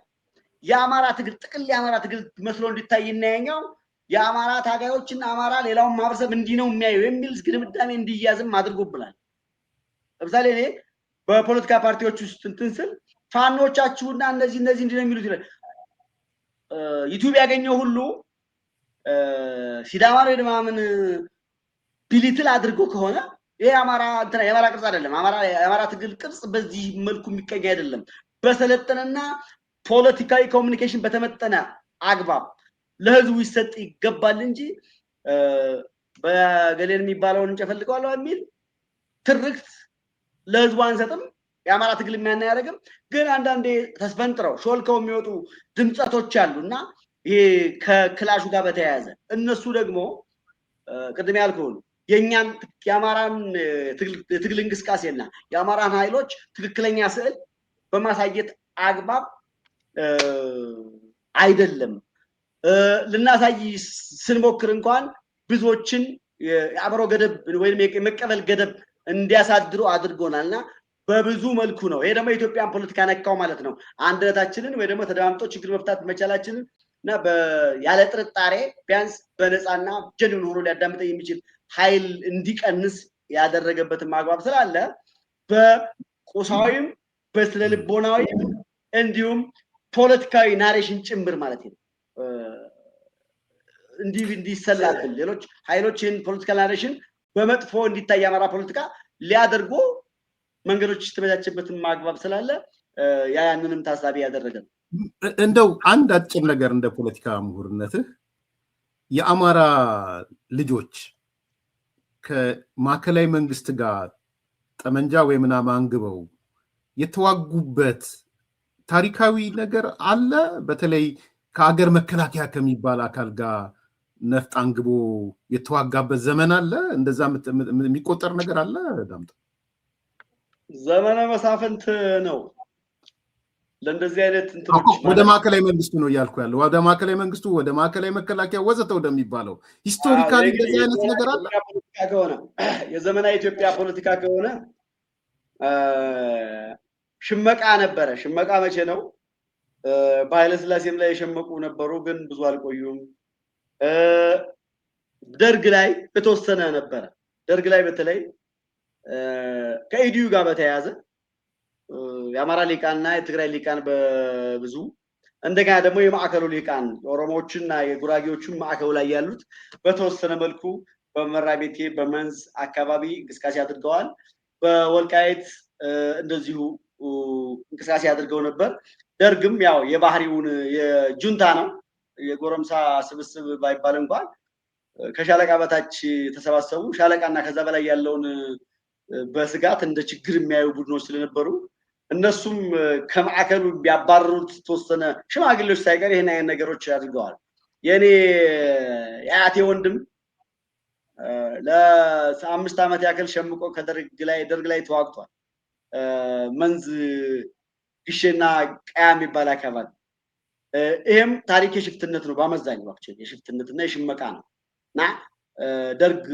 የአማራ ትግል ጥቅል የአማራ ትግል መስሎ እንዲታይና ያኛው የአማራ ታጋዮችና አማራ ሌላውን ማህበረሰብ እንዲህ ነው የሚያዩ የሚል ግድምዳሜ እንዲያዝም አድርጎብናል። ለምሳሌ እኔ በፖለቲካ ፓርቲዎች ውስጥ እንትን ስል ፋኖቻችሁና እንደዚህ እንዲህ ነው የሚሉት ይላል። ዩቲዩብ ያገኘው ሁሉ ሲዳማ ነው ምናምን ቢሊትል አድርጎ ከሆነ ይሄ አማራ እንትና የአማራ ቅርጽ አይደለም። የአማራ ትግል ቅርጽ በዚህ መልኩ የሚቀኝ አይደለም። በሰለጠነና ፖለቲካዊ ኮሚኒኬሽን በተመጠነ አግባብ ለህዝቡ ይሰጥ ይገባል እንጂ በገሌን የሚባለውን እንጨፈልቀዋለሁ የሚል ትርክት ለህዝቡ አንሰጥም። የአማራ ትግል የሚያናያደርግም ግን አንዳንዴ ተስፈንጥረው ሾልከው የሚወጡ ድምጸቶች አሉና ይሄ ከክላሹ ጋር በተያያዘ እነሱ ደግሞ ቅድም ያልኩት የኛን የአማራን ትግል እንቅስቃሴና የአማራን ኃይሎች ትክክለኛ ስዕል በማሳየት አግባብ አይደለም ልናሳይ ስንሞክር እንኳን ብዙዎችን የአእምሮ ገደብ ወይም የመቀበል ገደብ እንዲያሳድሩ አድርጎናልና በብዙ መልኩ ነው። ይሄ ደግሞ የኢትዮጵያን ፖለቲካ ነካው ማለት ነው። አንድነታችንን ወይ ደግሞ ተደማምጦ ችግር መፍታት መቻላችንን እና ያለ ጥርጣሬ ቢያንስ በነፃና ጀንዩን ሆኖ ሊያዳምጠኝ የሚችል ኃይል እንዲቀንስ ያደረገበትን ማግባብ ስላለ በቁሳዊም በስነልቦናዊም እንዲሁም ፖለቲካዊ ናሬሽን ጭምር ማለት ነው እንዲሰላብን ሌሎች ኃይሎች ይህን ፖለቲካል ናሬሽን በመጥፎ እንዲታይ የአማራ ፖለቲካ ሊያደርጉ መንገዶች የተመቻቸበትን ማግባብ ስላለ ያንንም ታሳቢ ያደረገ ነው። እንደው አንድ አጭር ነገር እንደ ፖለቲካ ምሁርነትህ የአማራ ልጆች ከማዕከላዊ መንግስት ጋር ጠመንጃ ወይ ምናምን አንግበው የተዋጉበት ታሪካዊ ነገር አለ? በተለይ ከአገር መከላከያ ከሚባል አካል ጋር ነፍጥ አንግቦ የተዋጋበት ዘመን አለ? እንደዛ የሚቆጠር ነገር አለ? ዳምጠ ዘመነ መሳፍንት ነው። ለእንደዚህ አይነት እንትኖች ወደ ማዕከላዊ መንግስቱ ነው እያልኩ ያለው። ወደ ማዕከላዊ መንግስቱ፣ ወደ ማዕከላዊ መከላከያ ወዘተ ወደሚባለው ሂስቶሪካሊ እንደዚህ አይነት ነገር አለ? የዘመናዊ ኢትዮጵያ ፖለቲካ ከሆነ ሽመቃ ነበረ። ሽመቃ መቼ ነው? በኃይለስላሴም ላይ የሸመቁ ነበሩ፣ ግን ብዙ አልቆዩም። ደርግ ላይ የተወሰነ ነበረ። ደርግ ላይ በተለይ ከኢዲዩ ጋር በተያያዘ የአማራ ሊቃንና የትግራይ ሊቃን በብዙ እንደገና ደግሞ የማዕከሉ ሊቃን የኦሮሞዎችና የጉራጌዎቹን ማዕከሉ ላይ ያሉት በተወሰነ መልኩ በመራቤቴ በመንዝ አካባቢ እንቅስቃሴ አድርገዋል። በወልቃይት እንደዚሁ እንቅስቃሴ አድርገው ነበር። ደርግም ያው የባህሪውን የጁንታ ነው፣ የጎረምሳ ስብስብ ባይባል እንኳን ከሻለቃ በታች ተሰባሰቡ። ሻለቃና ከዛ በላይ ያለውን በስጋት እንደ ችግር የሚያዩ ቡድኖች ስለነበሩ እነሱም ከማዕከሉ ቢያባረሩት ተወሰነ ሽማግሌዎች ሳይቀር ይሄን አይነት ነገሮች አድርገዋል። የኔ የአያቴ ወንድም ለ5 ዓመት ያክል ሸምቆ ደርግ ላይ ተዋግቷል። መንዝ ግሼና ቀያ የሚባል አካባቢ። ይሄም ታሪክ የሽፍትነት ነው በአመዛኙ የሽፍትነትና የሽመቃ ነው እና ደርግ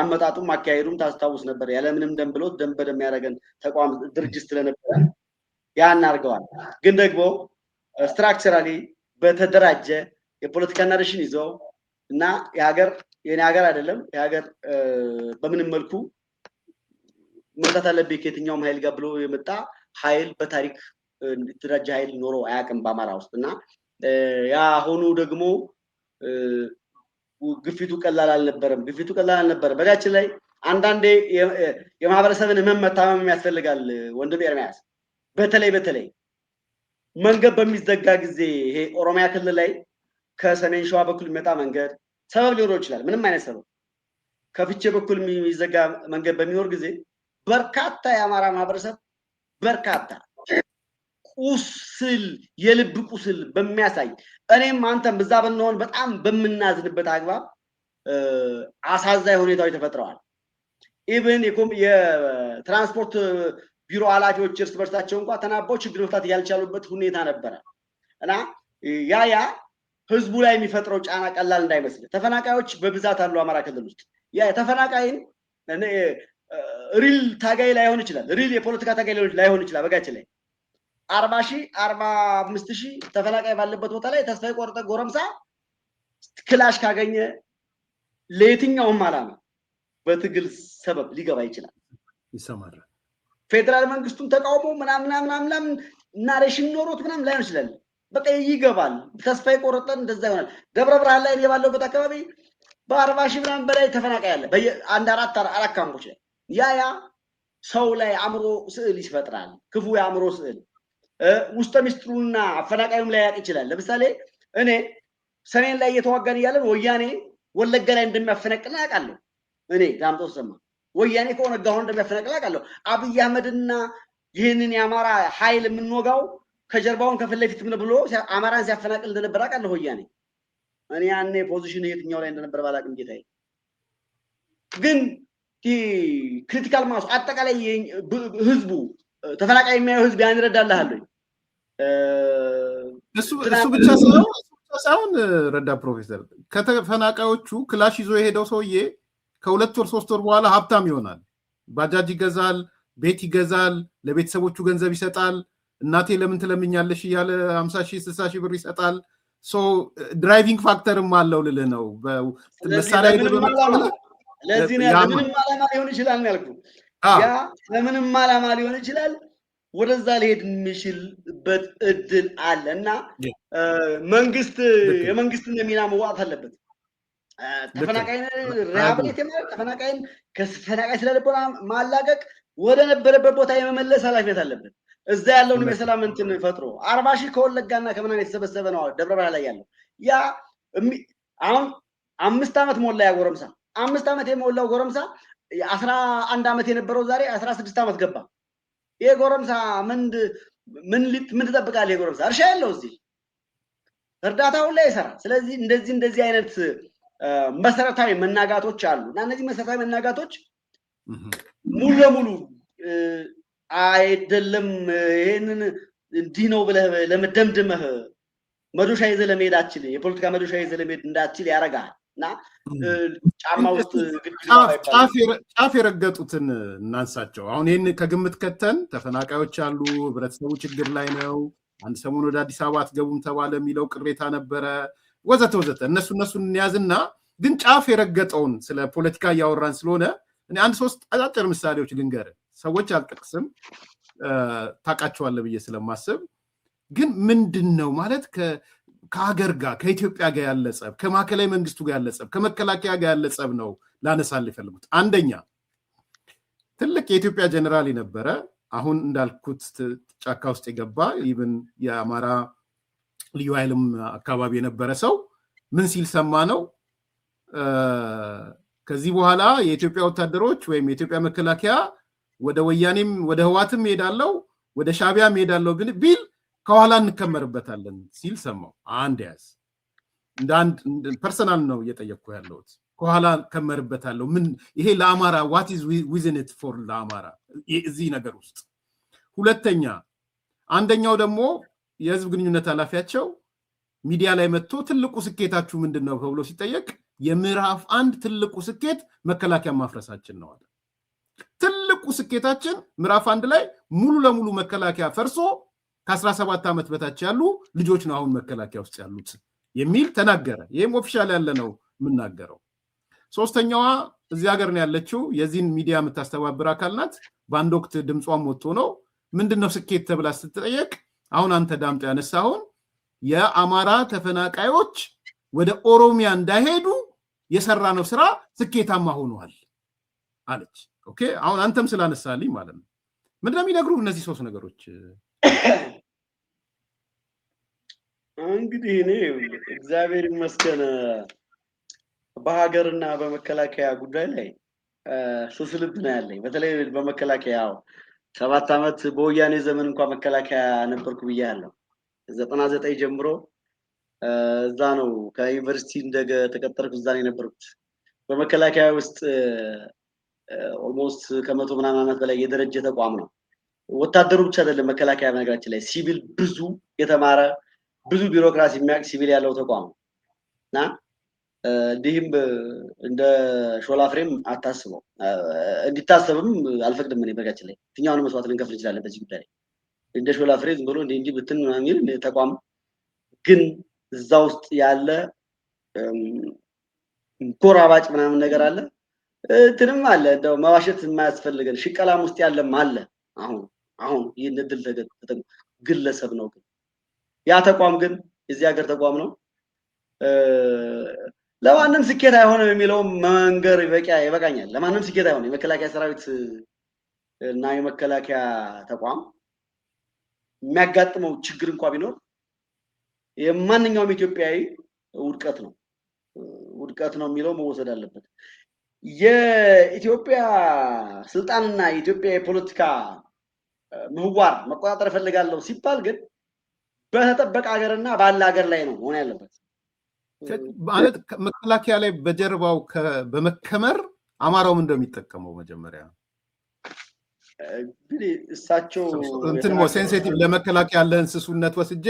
አመጣጡም አካሄዱም ታስታውስ ነበር። ያለምንም ደም ብሎት ደም በደም ያደረገን ተቋም ድርጅት ስለነበረ ያን አድርገዋል። ግን ደግሞ ስትራክቸራሊ በተደራጀ የፖለቲካ ናሬሽን ይዘው እና የኔ ሀገር አይደለም የሀገር በምንም መልኩ መምጣት አለብኝ ከየትኛውም ኃይል ጋር ብሎ የመጣ ኃይል በታሪክ የተደራጀ ኃይል ኖሮ አያውቅም በአማራ ውስጥና ያ ሆኖ ደግሞ ግፊቱ ቀላል አልነበረም። በጋችን ላይ አንዳንዴ የማህበረሰብን ህመም መታመም ያስፈልጋል። ወንድም ኤርሚያስ በተለይ መንገድ በሚዘጋ ጊዜ ይሄ ኦሮሚያ ክልል ላይ ከሰሜን ሸዋ በኩል የሚመጣ መንገድ ሰበብ ሊኖረው ይችላል። ምንም አይነት ሰበብ ከፍቼ በኩል የሚዘጋ መንገድ በሚኖር ጊዜ በርካታ የአማራ ማህበረሰብ በርካታ ቁስል የልብ ቁስል በሚያሳይ እኔም አንተም በዛ ብንሆን በጣም በምናዝንበት አግባብ አሳዛኝ ሁኔታዎች ተፈጥረዋል። ኢቭን የትራንስፖርት ቢሮ ኃላፊዎች እርስ በርሳቸው እንኳን ተናበው ችግር መፍታት ያልቻሉበት ሁኔታ ነበረ እና ያ ህዝቡ ላይ የሚፈጥረው ጫና ቀላል እንዳይመስል። ተፈናቃዮች በብዛት አሉ አማራ ክልል ውስጥ። ያ ተፈናቃይን ሪል ታጋይ ላይሆን ይችላል፣ ሪል የፖለቲካ ታጋይ ላይሆን ይችላል። በጋችን ላይ 40,000 45,000 ተፈናቃይ ባለበት ቦታ ላይ ተስፋ የቆረጠ ጎረምሳ ክላሽ ካገኘ ለየትኛውም ዓላማ በትግል ሰበብ ሊገባ ይችላል፣ ይሰማራል። ፌደራል መንግስቱን ተቃውሞ ምናምን ናሬሽን ኖሮት ምናምን ላይሆን ይችላል። በቃ ይገባል። ተስፋ የቆረጠን እንደዛ ይሆናል። ደብረ ብርሃን ላይ ባለበት አካባቢ በ40,000 ምናምን በላይ ተፈናቃይ አለ በአንድ አራት ካምፖች ላይ። ያ ሰው ላይ አእምሮ ስዕል ይፈጥራል። ክፉ የአእምሮ ስዕል ውስጠ ሚስጥሩና አፈናቃዩም ላይ ያውቅ ይችላል። ለምሳሌ እኔ ሰሜን ላይ እየተዋጋን እያለን ወያኔ ወለጋ ላይ እንደሚያፈነቅል አውቃለሁ። እኔ ዳምጦ ሰማ ወያኔ ከሆነ ጋር እንደሚያፈነቅል አውቃለሁ። አብይ አህመድና ይህንን የአማራ ኃይል የምንወጋው ከጀርባውን ከፊት ለፊት ምን ብሎ አማራን ሲያፈናቅል እንደነበር አውቃለሁ ወያኔ። እኔ ያኔ ፖዚሽን የትኛው ላይ እንደነበር ባላቅም ጌታዬ፣ ግን ክሪቲካል ማስ አጠቃላይ ህዝቡ ተፈናቃይ የሚያየው ህዝብ ያን ይረዳልሃል። እሱ ብቻ ሳይሆን ረዳ ፕሮፌሰር ከተፈናቃዮቹ ክላሽ ይዞ የሄደው ሰውዬ ከ2 ወር 3 ወር በኋላ ሀብታም ይሆናል። ባጃጅ ይገዛል፣ ቤት ይገዛል፣ ለቤተሰቦቹ ገንዘብ ይሰጣል። እናቴ ለምን ትለምኛለሽ እያለ 50,000 60,000 ብር ይሰጣል። ድራይቪንግ ፋክተርም አለው ልልህ ነው። መሳሪያ ለዚህ ነው ለምንም ዓላማ ሊሆን ይችላል ነው ያልኩህ። ያ ለምንም ዓላማ ሊሆን ይችላል። ወደዛ ሊሄድ የሚችልበት እድል አለ እና የመንግስትን ሚና መዋጣት አለበት። ተፈናቃይን ሪሃብሊት ማለት ተፈናቃይን ከተፈናቃይ ስለልቦና ማላቀቅ ወደ ነበረበት ቦታ የመመለስ ኃላፊነት አለበት። እዛ ያለውን የሰላም እንትን ፈጥሮ 40,000 ከወለጋና ከምናምን የተሰበሰበ ነው ደብረ ብርሃን ላይ ያለው። ያ አሁን 5 ዓመት ሞላ ያ ጎረምሳ 5 ዓመት የሞላው ጎረምሳ 11 ዓመት የነበረው ዛሬ 16 ዓመት ገባ። ይሄ ጎረምሳ ምን ትጠብቃለህ? ይሄ ጎረምሳ እርሻ ያለው እዚህ እርዳታው ላይ ይሰራል። ስለዚህ እንደዚህ አይነት መሰረታዊ መናጋቶች አሉ እና እነዚህ መሰረታዊ መናጋቶች ሙሉ ለሙሉ አይደለም ይሄንን እንዲህ ነው ብለህ ለመደምደምህ መዶሻ ይዘህ ለመሄድ አትችልም። የፖለቲካ መዶሻ ይዘህ ለመሄድ እንዳትችል ያደርጋል እና ጫማ ውስጥ ጫፍ የረገጡትን እናንሳቸው። አሁን ይህን ከግምት ከተን ተፈናቃዮች አሉ፣ ህብረተሰቡ ችግር ላይ ነው፣ አንድ ሰሞን ወደ አዲስ አበባ አትገቡም ተባለ የሚለው ቅሬታ ነበረ፣ ወዘተ እነሱን እንያዝና ግን ጫፍ የረገጠውን ስለ ፖለቲካ እያወራን ስለሆነ እኔ 1-3 አጫጭር ምሳሌዎች ልንገር። ሰዎች አልጠቅስም ታውቃቸዋለህ ብዬ ስለማስብ፣ ግን ምንድን ነው ማለት ከሀገር ጋር ከኢትዮጵያ ጋር ያለ ጸብ፣ ከማዕከላዊ መንግስቱ ጋር ያለ ጸብ፣ ከመከላከያ ጋር ያለ ጸብ ነው ላነሳል የፈለጉት። አንደኛ ትልቅ የኢትዮጵያ ጀነራል የነበረ አሁን እንዳልኩት ጫካ ውስጥ የገባ ኢቭን የአማራ ልዩ ኃይልም አካባቢ የነበረ ሰው ምን ሲል ሰማ ነው ከዚህ በኋላ የኢትዮጵያ ወታደሮች ወይም የኢትዮጵያ መከላከያ ወደ ወያኔም ወደ ህዋትም ሄዳለው ወደ ሻቢያም ሄዳለው ቢል ከኋላ እንከመርበታለን ሲል ሰማው። አንድ ያዝ እንደ አንድ ፐርሰናል ነው እየጠየቅኩ ያለሁት። ከኋላ ከመርበታለሁ ምን ይሄ ለአማራ what is within it for ለአማራ እዚህ ነገር ውስጥ። ሁለተኛ አንደኛው ደግሞ የህዝብ ግንኙነት ኃላፊያቸው ሚዲያ ላይ መጥቶ ትልቁ ስኬታችሁ ምንድነው ተብሎ ሲጠየቅ የምዕራፍ 1 ትልቁ ስኬት መከላከያ ማፍረሳችን ነው አለ። ትልቁ ስኬታችን ምዕራፍ 1 ላይ ሙሉ ለሙሉ መከላከያ ፈርሶ ከ17 ዓመት በታች ያሉ ልጆች ነው አሁን መከላከያ ውስጥ ያሉት የሚል ተናገረ። ይሄም ኦፊሻል ያለ ነው የምናገረው። ሶስተኛዋ እዚህ ሀገር ነው ያለችው የዚህን ሚዲያ የምታስተባብር አካል ናት። በአንድ ወቅት ድምጿም ወጥቶ ነው ምንድነው ስኬት ተብላ ስትጠየቅ አሁን አንተ ዳምጦ ያነሳውን የአማራ ተፈናቃዮች ወደ ኦሮሚያ እንዳይሄዱ የሰራ ነው ስራ ስኬታማ ሆኗል አለች። ኦኬ አሁን አንተም ስላነሳልኝ ማለት ነው ምንድነው የሚነግሩ እነዚህ ሶስት ነገሮች? እንግዲህ እኔ እግዚአብሔር ይመስገን በሀገርና በመከላከያ ጉዳይ ላይ ሱስ ልብ ነው ያለኝ። በተለይ በመከላከያው 7 ዓመት በወያኔ ዘመን እንኳን መከላከያ ነበርኩ ብያለሁ። 99 ጀምሮ እዛ ነው ከዩኒቨርሲቲ ተቀጠርኩ እዛ ነው የነበርኩት። በመከላከያ ውስጥ ኦልሞስት ከመቶ ምናምን ዓመት በላይ የደረጀ ተቋም ነው። ወታደሩ ብቻ አይደለም መከላከያ በነገራችን ላይ ሲቪል ብዙ የተማረ ብዙ ቢሮክራሲ የሚያውቅ ሲቪል ያለው ተቋም እና እንዲህም እንደ ሾላ ፍሬም አታስበው እንዲታሰብም አልፈቅድም። እኔ በነገራችን ላይ የትኛውንም መስዋዕት ልንከፍል እንችላለን በዚህ ጉዳይ ላይ እንደ ሾላ ፍሬ ዝም ብሎ እንዲህ ብትን የሚል ተቋም ግን እዛ ውስጥ ያለ ጎራባጭ ምናምን ነገር አለ እንትንም አለ እንደው መዋሸት የማያስፈልገን ሽቀላም ውስጥ ያለም አለ። አሁን ይህን እድል ተጠቅሞ ግለሰብ ነው ግን ያ ተቋም ግን እዚህ ሀገር ተቋም ነው። ለማንም ስኬት አይሆንም የሚለው መንገር ይበቃኛል። ለማንም ስኬት አይሆንም። የመከላከያ ሰራዊት እና የመከላከያ ተቋም የሚያጋጥመው ችግር እንኳን ቢኖር የማንኛውም ኢትዮጵያዊ ውድቀት ነው የሚለው መወሰድ አለበት። የኢትዮጵያ ስልጣንና የኢትዮጵያ የፖለቲካ ምህዋር መቆጣጠር ፈልጋለሁ ሲባል ግን በተጠበቀ ሀገርና ባለ ሀገር ላይ ነው ሆነ ያለበት። ማለት መከላከያ ላይ በጀርባው በመከመር አማራው እንደሚጠቀመው መጀመሪያ እንግዲህ እሳቸው እንትን ሴንሲቲቭ ለመከላከያ ያለን ስሱነት ወስጄ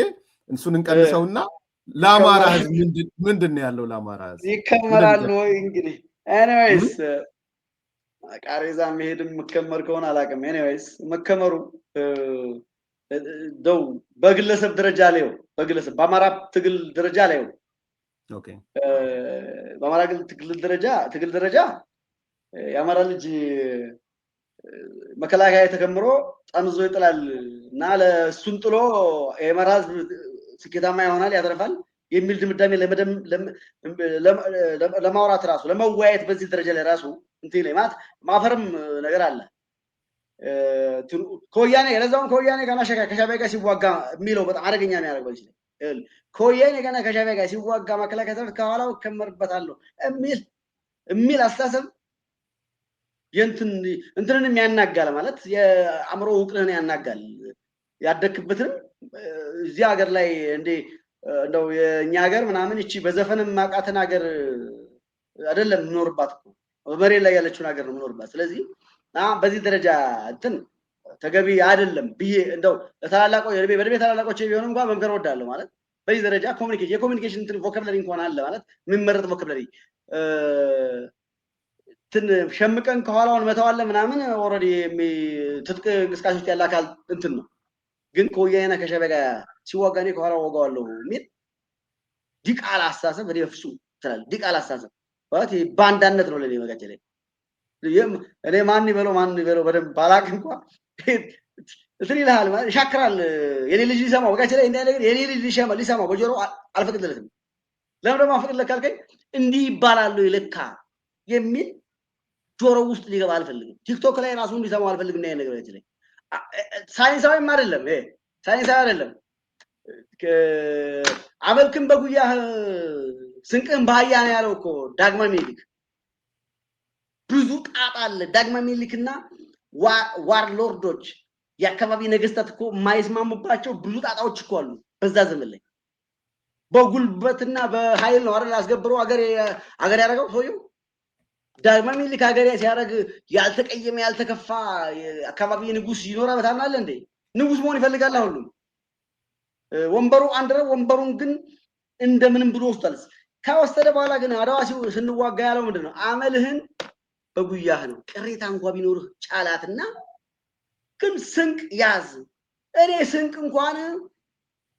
እሱን እንቀንሰውና ለአማራ ህዝብ ምንድነው ያለው? ለአማራ ህዝብ ይከመራል ወይ? እንግዲህ ኤኒዌይስ ቃሬዛ መሄድም መከመር ከሆነ አላውቅም። ኤኒዌይስ መከመሩ ደው በግለሰብ ደረጃ ላይ በግለሰብ በአማራ ትግል ደረጃ ላይ ኦኬ በአማራ ትግል ደረጃ የአማራ ልጅ መከላከያ ተከምሮ ጠምዞ ይጥላል እና ለሱን ጥሎ የአማራ ህዝብ ስኬታማ ይሆናል ያተርፋል የሚል ድምዳሜ ለማውራት ራሱ ለመወያየት በዚህ ደረጃ ላይ ራሱ እንትን ላይ ማፈርም ነገር አለ። ከወያኔ ለዛውን ከወያኔ ጋር ከሻዕቢያ ጋር ሲዋጋ የሚለው በጣም አደገኛ ነው ያደርገው ይችላል። ከወያኔ ጋር ከሻዕቢያ ጋር ሲዋጋ መከላከያ ሰራዊት ከኋላው ከመርበታለሁ የሚል አስተሳሰብ እንትንን ያናጋል ማለት የአእምሮ ውቅርህን ያናጋል። ያደክበትን እዚህ ሀገር ላይ እንደው የኛ ሀገር ምናምን እቺ በዘፈንም ማቃተን ሀገር አይደለም የምኖርባት እኮ በመሬት ላይ ያለችውን ሀገር ነው የምኖርባት። ስለዚህ በዚህ ደረጃ እንትን ተገቢ አይደለም ብዬ እንደው በእድሜ ታላላቆች ቢሆን እንኳን መምከር ወዳለሁ ማለት በዚህ ደረጃ የኮሚኒኬሽን እንትን ቮካብለሪ እንኳን አለ ማለት የሚመረጥ ቮካብለሪ ሸምቀን ከኋላውን መተዋለ ምናምን ኦልሬዲ ትጥቅ እንቅስቃሴ ውስጥ ያለ አካል እንትን ነው። ግን ከወያኔና ከሻዕቢያ ጋር ሲዋጋ እኔ ከኋላ ወጋዋለሁ የሚል ዲቃላ አስተሳሰብ እኔ ፍጹም ትላል። ዲቃላ አስተሳሰብ ማለት ባንዳነት ነው ለኔ መጋጨ ላይ እኔ ማን ይበለው በደንብ ባላቅ እንኳን እንትን ይልሃል ማለት ይሻክራል። የኔ ልጅ ሊሰማው መጋጨ ላይ የኔ ልጅ ሊሰማው በጆሮ አልፈቅድለትም። ለምን ደግሞ አልፈቅድለት ካልከኝ እንዲህ ይባላል ይልካ የሚል ጆሮ ውስጥ ሊገባ አልፈልግም። ቲክቶክ ላይ ራሱ እንዲሰማው አልፈልግም ነው ነገር ላይ ሳይንሳዊም አይደለም ሳይንሳዊ አይደለም። አመልክም በጉያህ ስንቅም በአህያ ነው ያለው እኮ ዳግማዊ ምኒልክ። ብዙ ጣጣ አለ። ዳግማዊ ምኒልክና ዋርሎርዶች የአካባቢ ነገስታት እኮ የማይስማሙባቸው ብዙ ጣጣዎች እኮ አሉ በዛ ዘመን ላይ። በጉልበትና በኃይል ነው አይደል አስገብረው አገር ያደረገው ሰውየው። ዳግማዊ ምኒልክ ሀገር ሲያደርግ ያልተቀየመ ያልተከፋ አካባቢ ንጉስ ይኖራል ታምናለህ እንዴ? ንጉስ መሆን ይፈልጋል ሁሉም። ወንበሩ አንድ ነው። ወንበሩን ግን እንደምንም ብሎ ወስዷል። ከወሰደ በኋላ ግን አድዋ ስንዋጋ ያለው ምንድነው? አመልህን በጉያህ ነው። ቅሬታ እንኳን ቢኖርህ ጫላትና ግን ስንቅ ያዝ። እኔ ስንቅ እንኳን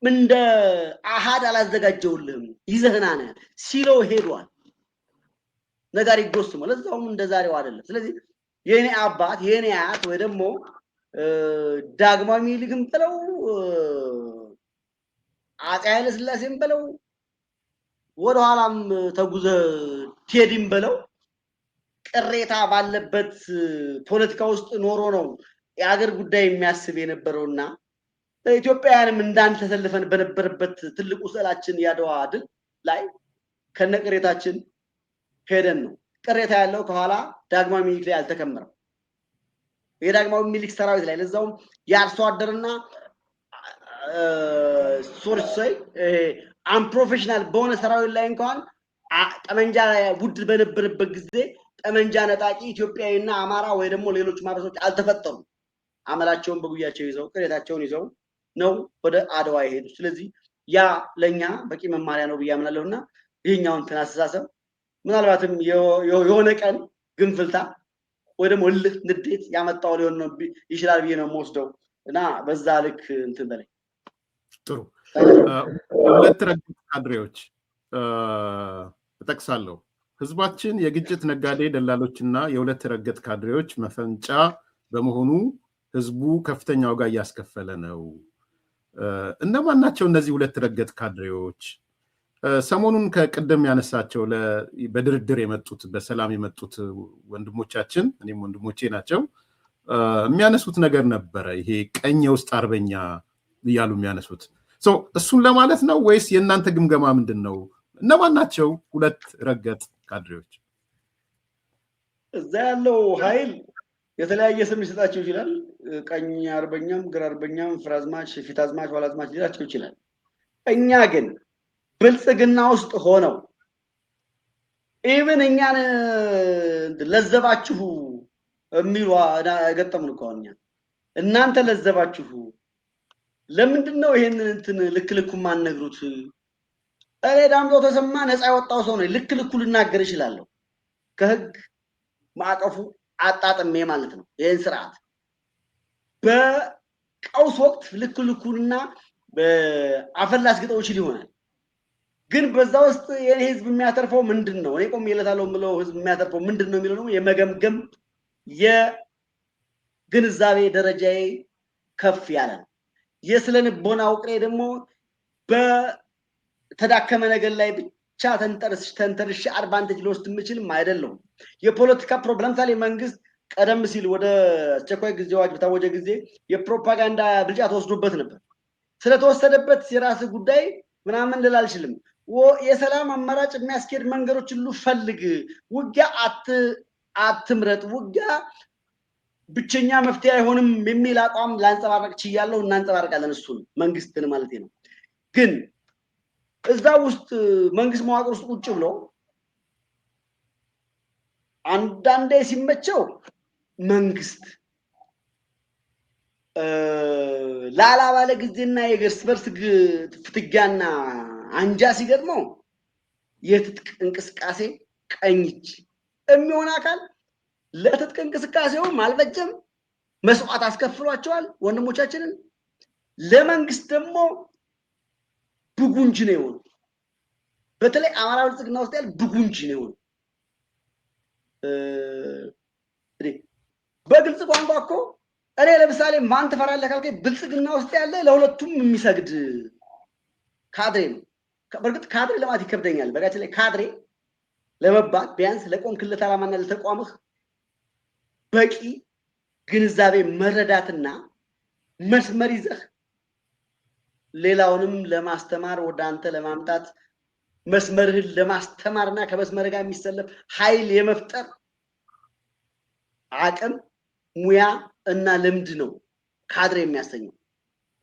እንደ አሃድ አላዘጋጀውልህም ይዘህና ነህ ሲለው ሄዷል። ነጋሪ ጎስሞ ለዛውም እንደዛሬው አይደለም ስለዚህ የኔ አባት የኔ አያት ወይ ደግሞ ዳግማዊ ምኒልክም ብለው አፄ ኃይለ ሥላሴም ብለው ወደ ኋላም ተጉዘ ቴዲም ብለው ቅሬታ ባለበት ፖለቲካ ውስጥ ኖሮ ነው የአገር ጉዳይ የሚያስብ የነበረውና ኢትዮጵያውያንም እንዳንተ ተሰልፈን በነበረበት ትልቁ ስዕላችን ያድዋ ድል ላይ ከነቅሬታችን ሄደን ነው ቅሬታ ያለው ከኋላ ዳግማዊ ምኒልክ ላይ አልተከመረም የዳግማዊ ምኒልክ ሰራዊት ላይ ለዛውም ያርሶ አደርና ሶርሳይ አንፕሮፌሽናል በሆነ ሰራዊት ላይ እንኳን ጠመንጃ ውድ በነበረበት ጊዜ ጠመንጃ ነጣቂ ኢትዮጵያዊና አማራ ወይ ደግሞ ሌሎች ማህበረሰቦች አልተፈጠሩም አመላቸውን በጉያቸው ይዘው ቅሬታቸውን ይዘው ነው ወደ አድዋ ይሄዱ ስለዚህ ያ ለኛ በቂ መማሪያ ነው ብያምናለሁና ይሄኛውን ተናስተሳሰብ ምናልባትም የሆነ ቀን ግንፍልታ ወይ ደግሞ ንዴት ያመጣው ሊሆን ነው ይችላል ብዬ ነው የምወስደው እና በዛ ልክ እንትን በላይ ጥሩ ሁለት ረገጥ ካድሬዎች ተጠቅሳለሁ ህዝባችን የግጭት ነጋዴ ደላሎችና የሁለት ረገጥ ካድሬዎች መፈንጫ በመሆኑ ህዝቡ ከፍተኛ ዋጋ እያስከፈለ ነው እነማን ናቸው እነዚህ ሁለት ረገጥ ካድሬዎች ሰሞኑን ከቀደም ያነሳቸው በድርድር የመጡት በሰላም የመጡት ወንድሞቻችን እኔም ወንድሞቼ ናቸው የሚያነሱት ነገር ነበረ ይሄ ቀኝ ውስጥ አርበኛ እያሉ የሚያነሱት እሱን ለማለት ነው ወይስ የእናንተ ግምገማ ምንድነው እነማን ናቸው ሁለት ረገጥ ካድሬዎች እዛ ያለው ኃይል የተለያየ ስም ሊሰጣቸው ይችላል ቀኝ አርበኛም ግራ አርበኛም ፍራዝማች ፊታዝማች ዋላዝማች ሊላቸው ይችላል እኛ ግን ብልጽግና ውስጥ ሆነው ኢቭን እኛን ለዘባችሁ የሚሉ ገጠሙን ከሆነ እናንተ ለዘባችሁ ለምንድነው ይሄንን እንትን ልክልኩ ማነግሩት እኔ ዳምጦ ተሰማ ነፃ ያወጣው ሰው ነው ልክልኩ ልናገር ይችላል ከህግ ማዕቀፉ አጣጥሜ ማለት ነው ይሄን ስርዓት በቀውስ ወቅት ልክልኩና በአፈላስ ግጠው ይችላል ይሆናል ግን በዛ ውስጥ የህዝብ የሚያተርፈው ምንድነው እኔ ቆም ይለታለው ምለው ህዝብ የሚያተርፈው ምንድነው የሚለው ነው የመገምገም የግንዛቤ ደረጃዬ ከፍ ያለ ነው የስለንቦና አውቅሬ ደግሞ በተዳከመ ነገር ላይ ብቻ ተንተርሽ አድቫንቴጅ ሊወስድ የምችልም አይደለም የፖለቲካ ፕሮብለም ታለ መንግስት ቀደም ሲል ወደ አስቸኳይ ጊዜ አዋጅ በታወጀ ጊዜ የፕሮፓጋንዳ ብልጫ ተወስዶበት ነበር ስለተወሰደበት የራስ ጉዳይ ምናምን ልላልችልም የሰላም አማራጭ የሚያስኬድ መንገዶች ሁሉ ፈልግ ውጊያ አትምረጥ ውጊያ ብቸኛ መፍትሄ አይሆንም የሚል አቋም ላንጸባረቅ ይችላል እናንጸባረቃለን እሱን መንግስትን ማለት ነው ግን እዛ ውስጥ መንግስት መዋቅር ውስጥ ቁጭ ብሎ አንዳንዴ ሲመቸው መንግስት ላላ ባለ ጊዜና የገርስ በርስ ፍትጋና አንጃ ሲገጥመው የትጥቅ እንቅስቃሴ ቀኝች የሚሆን አካል ለትጥቅ እንቅስቃሴው ማልበጀም መስዋዕት አስከፍሏቸዋል ወንድሞቻችንን ለመንግስት ደግሞ ብጉንጅ ነው በተለይ አማራ ብልጽግና ውስጥ ያለ ብጉንጅ ነው በግልጽ ቋንቋ እኮ እኔ ለምሳሌ ማን ተፈራለህ ካልከኝ ብልጽግና ውስጥ ያለ ለሁለቱም የሚሰግድ ካድሬ ነው በርግጥ ካድሬ ለማለት ይከብደኛል በጋች ላይ ካድሬ ለመባል ቢያንስ ለቆምክለት ዓላማና ለተቋምህ በቂ ግንዛቤ መረዳትና መስመር ይዘህ ሌላውንም ለማስተማር ወደ አንተ ለማምጣት መስመርህን ለማስተማርና ከመስመር ጋር የሚሰለፍ ኃይል የመፍጠር አቅም ሙያ እና ልምድ ነው ካድሬ የሚያሰኘው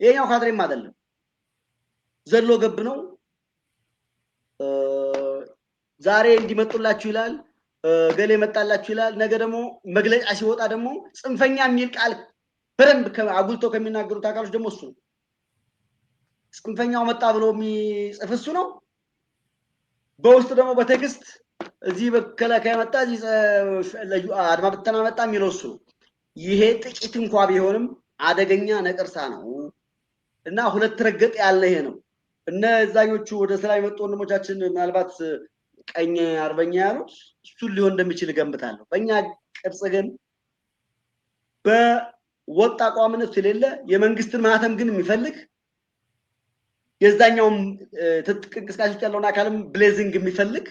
ይሄኛው ካድሬም አይደለም ዘሎ ገብ ነው ዛሬ እንዲመጡላችሁ ይላል ገሌ መጣላችሁ ይላል ነገ ደግሞ መግለጫ ሲወጣ ደግሞ ጽንፈኛ የሚል ቃል በደንብ አጉልቶ ከሚናገሩት አካሎች ደግሞ እሱ ጽንፈኛው መጣ ብሎ የሚጽፍሱ ነው በውስጥ ደግሞ በቴክስት እዚህ በከለከያ መጣ እዚህ አድማ ብተና መጣ የሚለው እሱ ይሄ ጥቂት እንኳን ቢሆንም አደገኛ ነቀርሳ ነው እና ሁለት ረገጥ ያለ ይሄ ነው እነዛኞቹ ወደ ስራ የመጡ ወንድሞቻችን ምናልባት ቀኝ አርበኛ ያሉት እሱ ሊሆን እንደሚችል ገምታለሁ። በእኛ ቅርጽ ግን በወጥ አቋምነት ስለሌለ የመንግስትን ማህተም ግን የሚፈልግ የዛኛውም ትጥቅ እንቅስቃሴ ውስጥ ያለውን አካልም ብሌዚንግ የሚፈልግ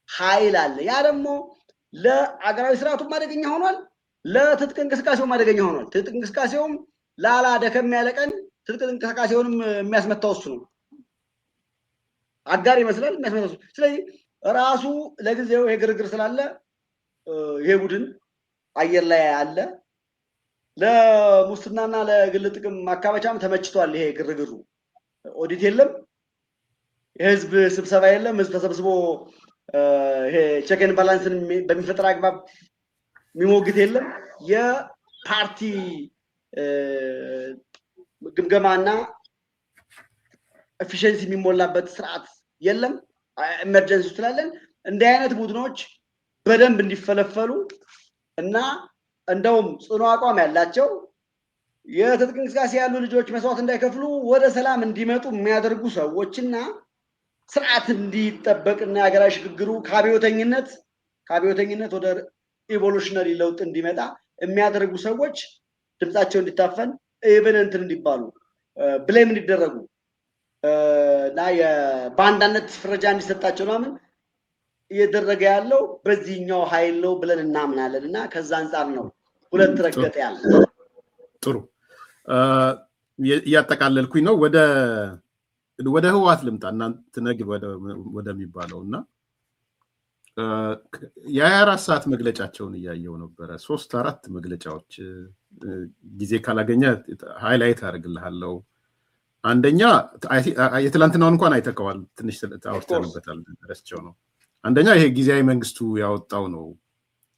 ኃይል አለ። ያ ደግሞ ለአገራዊ ስርዓቱም አደገኛ ሆኗል፣ ለትጥቅ እንቅስቃሴውም አደገኛ ሆኗል። ትጥቅ እንቅስቃሴውም ላላ ደከም ያለ ቀን ትጥቅ እንቅስቃሴውንም የሚያስመታው እሱ ነው። አጋር ይመስላል የሚያስመታው። ስለዚህ ራሱ ለጊዜው ይሄ ግርግር ስላለ ይሄ ቡድን አየር ላይ አለ። ለሙስናና ለግል ጥቅም ማካበቻም ተመችቷል። ይሄ ግርግሩ ኦዲት የለም፣ የህዝብ ስብሰባ የለም። ህዝብ ተሰብስቦ ይሄ ቼክን ባላንስን በሚፈጥር አግባብ የሚሞግት የለም። የፓርቲ ግምገማና ኤፊሽንሲ የሚሞላበት ስርዓት የለም። ኤመርጀንሲ ስላለን እንዲህ አይነት ቡድኖች በደንብ እንዲፈለፈሉ እና እንደውም ጽኑ አቋም ያላቸው የትጥቅ እንቅስቃሴ ያሉ ልጆች መስዋዕት እንዳይከፍሉ ወደ ሰላም እንዲመጡ የሚያደርጉ ሰዎችና ስርዓት እንዲጠበቅና የሀገራዊ ሽግግሩ ከአብዮተኝነት ወደ ኢቮሉሽነሪ ለውጥ እንዲመጣ የሚያደርጉ ሰዎች ድምፃቸው እንዲታፈን ኢቨን እንትን እንዲባሉ ብሌም እንዲደረጉ እና በአንዳነት ፍረጃ እንዲሰጣቸው ምናምን እየደረገ ያለው በዚህኛው ኃይል ነው ብለን እናምናለን። እና ከዛ አንጻር ነው ሁለት ረገጥ ያለ። ጥሩ እያጠቃለልኩኝ ነው። ወደ ህወሓት ልምጣ እናንተ ነግ ወደሚባለው እና የ24 ሰዓት መግለጫቸውን እያየው ነበረ። 3-4 መግለጫዎች ጊዜ ካላገኘ ሃይላይት አደርግልሃለሁ። አንደኛ የትላንትናውን እንኳን አይተከዋል፣ ትንሽ አውርተንበታል፣ ረስቸው ነው። አንደኛ ይሄ ጊዜያዊ መንግስቱ ያወጣው ነው።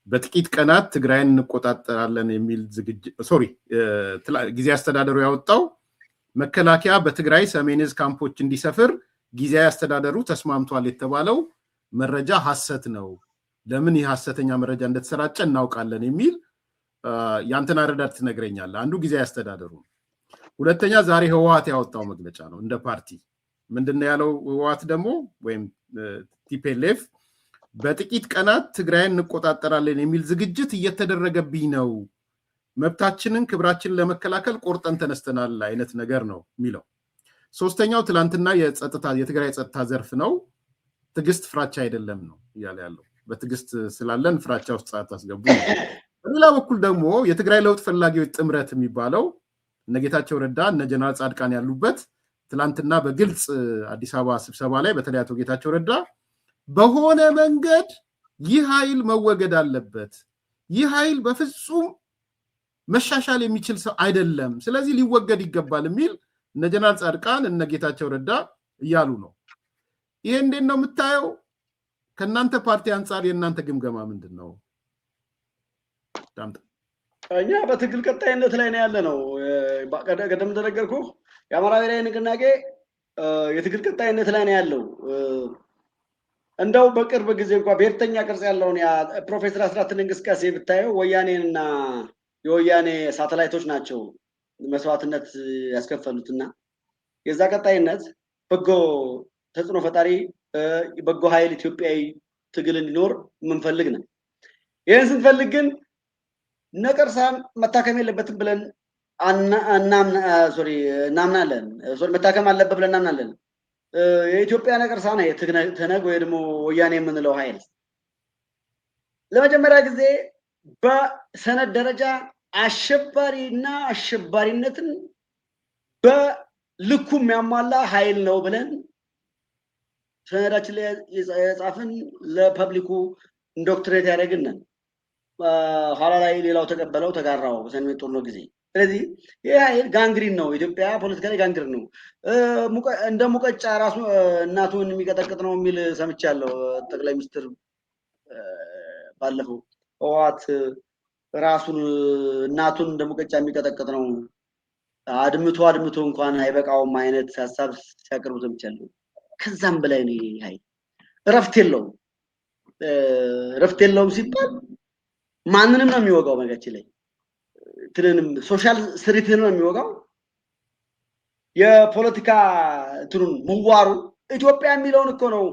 በጥቂት ቀናት ትግራይን እንቆጣጠራለን የሚል ጊዜያዊ አስተዳደሩ ያወጣው መከላከያ በትግራይ ሰሜን ዕዝ ካምፖች እንዲሰፍር ጊዜያዊ አስተዳደሩ ተስማምቷል የተባለው መረጃ ሐሰት ነው። ለምን ይህ ሐሰተኛ መረጃ እንደተሰራጨ እናውቃለን የሚል ያንተን አረዳድ ትነግረኛለህ። አንዱ ጊዜያዊ አስተዳደሩ። ሁለተኛ ዛሬ ህወሓት ያወጣው መግለጫ ነው። እንደ ፓርቲ ምንድነው ያለው? ህወሓት ደግሞ ወይም ቲፒኤልኤፍ በጥቂት ቀናት ትግራይን እንቆጣጠራለን የሚል ዝግጅት እየተደረገብኝ ነው፣ መብታችንን ክብራችንን ለመከላከል ቆርጠን ተነስተናል አይነት ነገር ነው የሚለው። ሶስተኛው ትላንትና የትግራይ የጸጥታ ዘርፍ ነው፣ ትዕግስት ፍራቻ አይደለም ነው እያለ ያለው። በትዕግስት ስላለን ፍራቻ ውስጥ አታስገቡ። በሌላ በኩል ደግሞ የትግራይ ለውጥ ፈላጊዎች ጥምረት የሚባለው እነ ጌታቸው ረዳ እነ ጀነራል ጻድቃን ያሉበት ትላንትና በግልጽ አዲስ አበባ ስብሰባ ላይ በተለይ አቶ ጌታቸው ረዳ በሆነ መንገድ ይህ ኃይል መወገድ አለበት፣ ይህ ኃይል በፍጹም መሻሻል የሚችል ሰው አይደለም፣ ስለዚህ ሊወገድ ይገባል የሚል እነ ጀነራል ጻድቃን እነ ጌታቸው ረዳ እያሉ ነው። ይሄ እንዴት ነው የምታየው? ከእናንተ ፓርቲ አንጻር የእናንተ ግምገማ ምንድን ነው? እኛ በትግል ቀጣይነት ላይ ነው ያለ ነው። ቀደም እንደነገርኩህ የአማራ ብሔራዊ ንቅናቄ የትግል ቀጣይነት ላይ ነው ያለው። እንደው በቅርብ ጊዜ እንኳን ብሔርተኛ ቅርጽ ያለውን ፕሮፌሰር አስራትን እንቅስቃሴ ብታየው ወያኔንና የወያኔ ሳተላይቶች ናቸው መስዋዕትነት ያስከፈሉትና የዛ ቀጣይነት በጎ ተጽዕኖ ፈጣሪ በጎ ኃይል ኢትዮጵያዊ ትግል እንዲኖር የምንፈልግ ነው። ይህን ስንፈልግ ግን ነቀርሳ መታከም የለበትም ብለን እናምናለን። መታከም አለበት ብለን እናምናለን። የኢትዮጵያ ነቀርሳ ነው ትነግ ወይ ደግሞ ወያኔ የምንለው ኃይል ለመጀመሪያ ጊዜ በሰነድ ደረጃ አሸባሪና አሸባሪነትን በልኩ የሚያሟላ ኃይል ነው ብለን ሰነዳችን ላይ የጻፍን ለፐብሊኩ ኢንዶክትሬት ያደረግነን ኋላ ላይ ሌላው ተቀበለው ተጋራው በሰሜን ጦርነት ጊዜ። ስለዚህ ይህ ኃይል ጋንግሪን ነው፣ ኢትዮጵያ ፖለቲካ ላይ ጋንግሪን ነው። እንደ ሙቀጫ ራሱ እናቱን የሚቀጠቅጥ ነው የሚል ሰምቻለሁ። ጠቅላይ ሚኒስትር ባለፈው ህወሓት ራሱን እናቱን እንደ ሙቀጫ የሚቀጠቅጥ ነው፣ አድምቶ እንኳን አይበቃውም አይነት ሀሳብ ሲያቀርቡ ሰምቻለሁ። ከዛም በላይ ነው። ይሄ ኃይል እረፍት የለውም ሲባል ማንንም ነው የሚወጋው። መጋችን ላይ ትንንም ሶሻል ስሪትን ነው የሚወጋው። የፖለቲካ እንትኑን ምህዋሩ ኢትዮጵያ የሚለውን እኮ ነው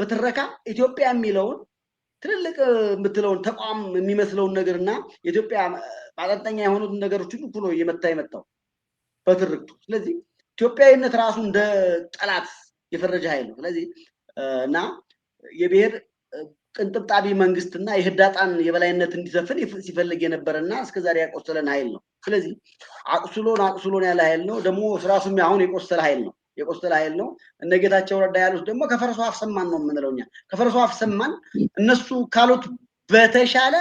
በትረካ ኢትዮጵያ የሚለውን ትልልቅ የምትለውን ተቋም የሚመስለውን ነገርና የኢትዮጵያ ማጠንጠኛ የሆኑትን ነገሮች ሁሉ ነው እየመታ የመጣው በትርክቱ። ስለዚህ ኢትዮጵያዊነት ራሱ እንደ ጠላት የፈረጀ ኃይል ነው። ስለዚህ እና የብሔር ቅንጥብጣቢ መንግስትና የህዳጣን የበላይነት እንዲሰፍን ሲፈልግ የነበረና እስከዛሬ ያቆሰለን ኃይል ነው። ስለዚህ አቁስሎን ያለ ኃይል ነው። ደግሞ ራሱም አሁን የቆሰለ ኃይል ነው። እነ ጌታቸው ረዳ ያሉት ደግሞ ከፈረሱ አፍ ሰማን ነው የምንለው እኛ። ከፈረሱ አፍ ሰማን እነሱ ካሉት በተሻለ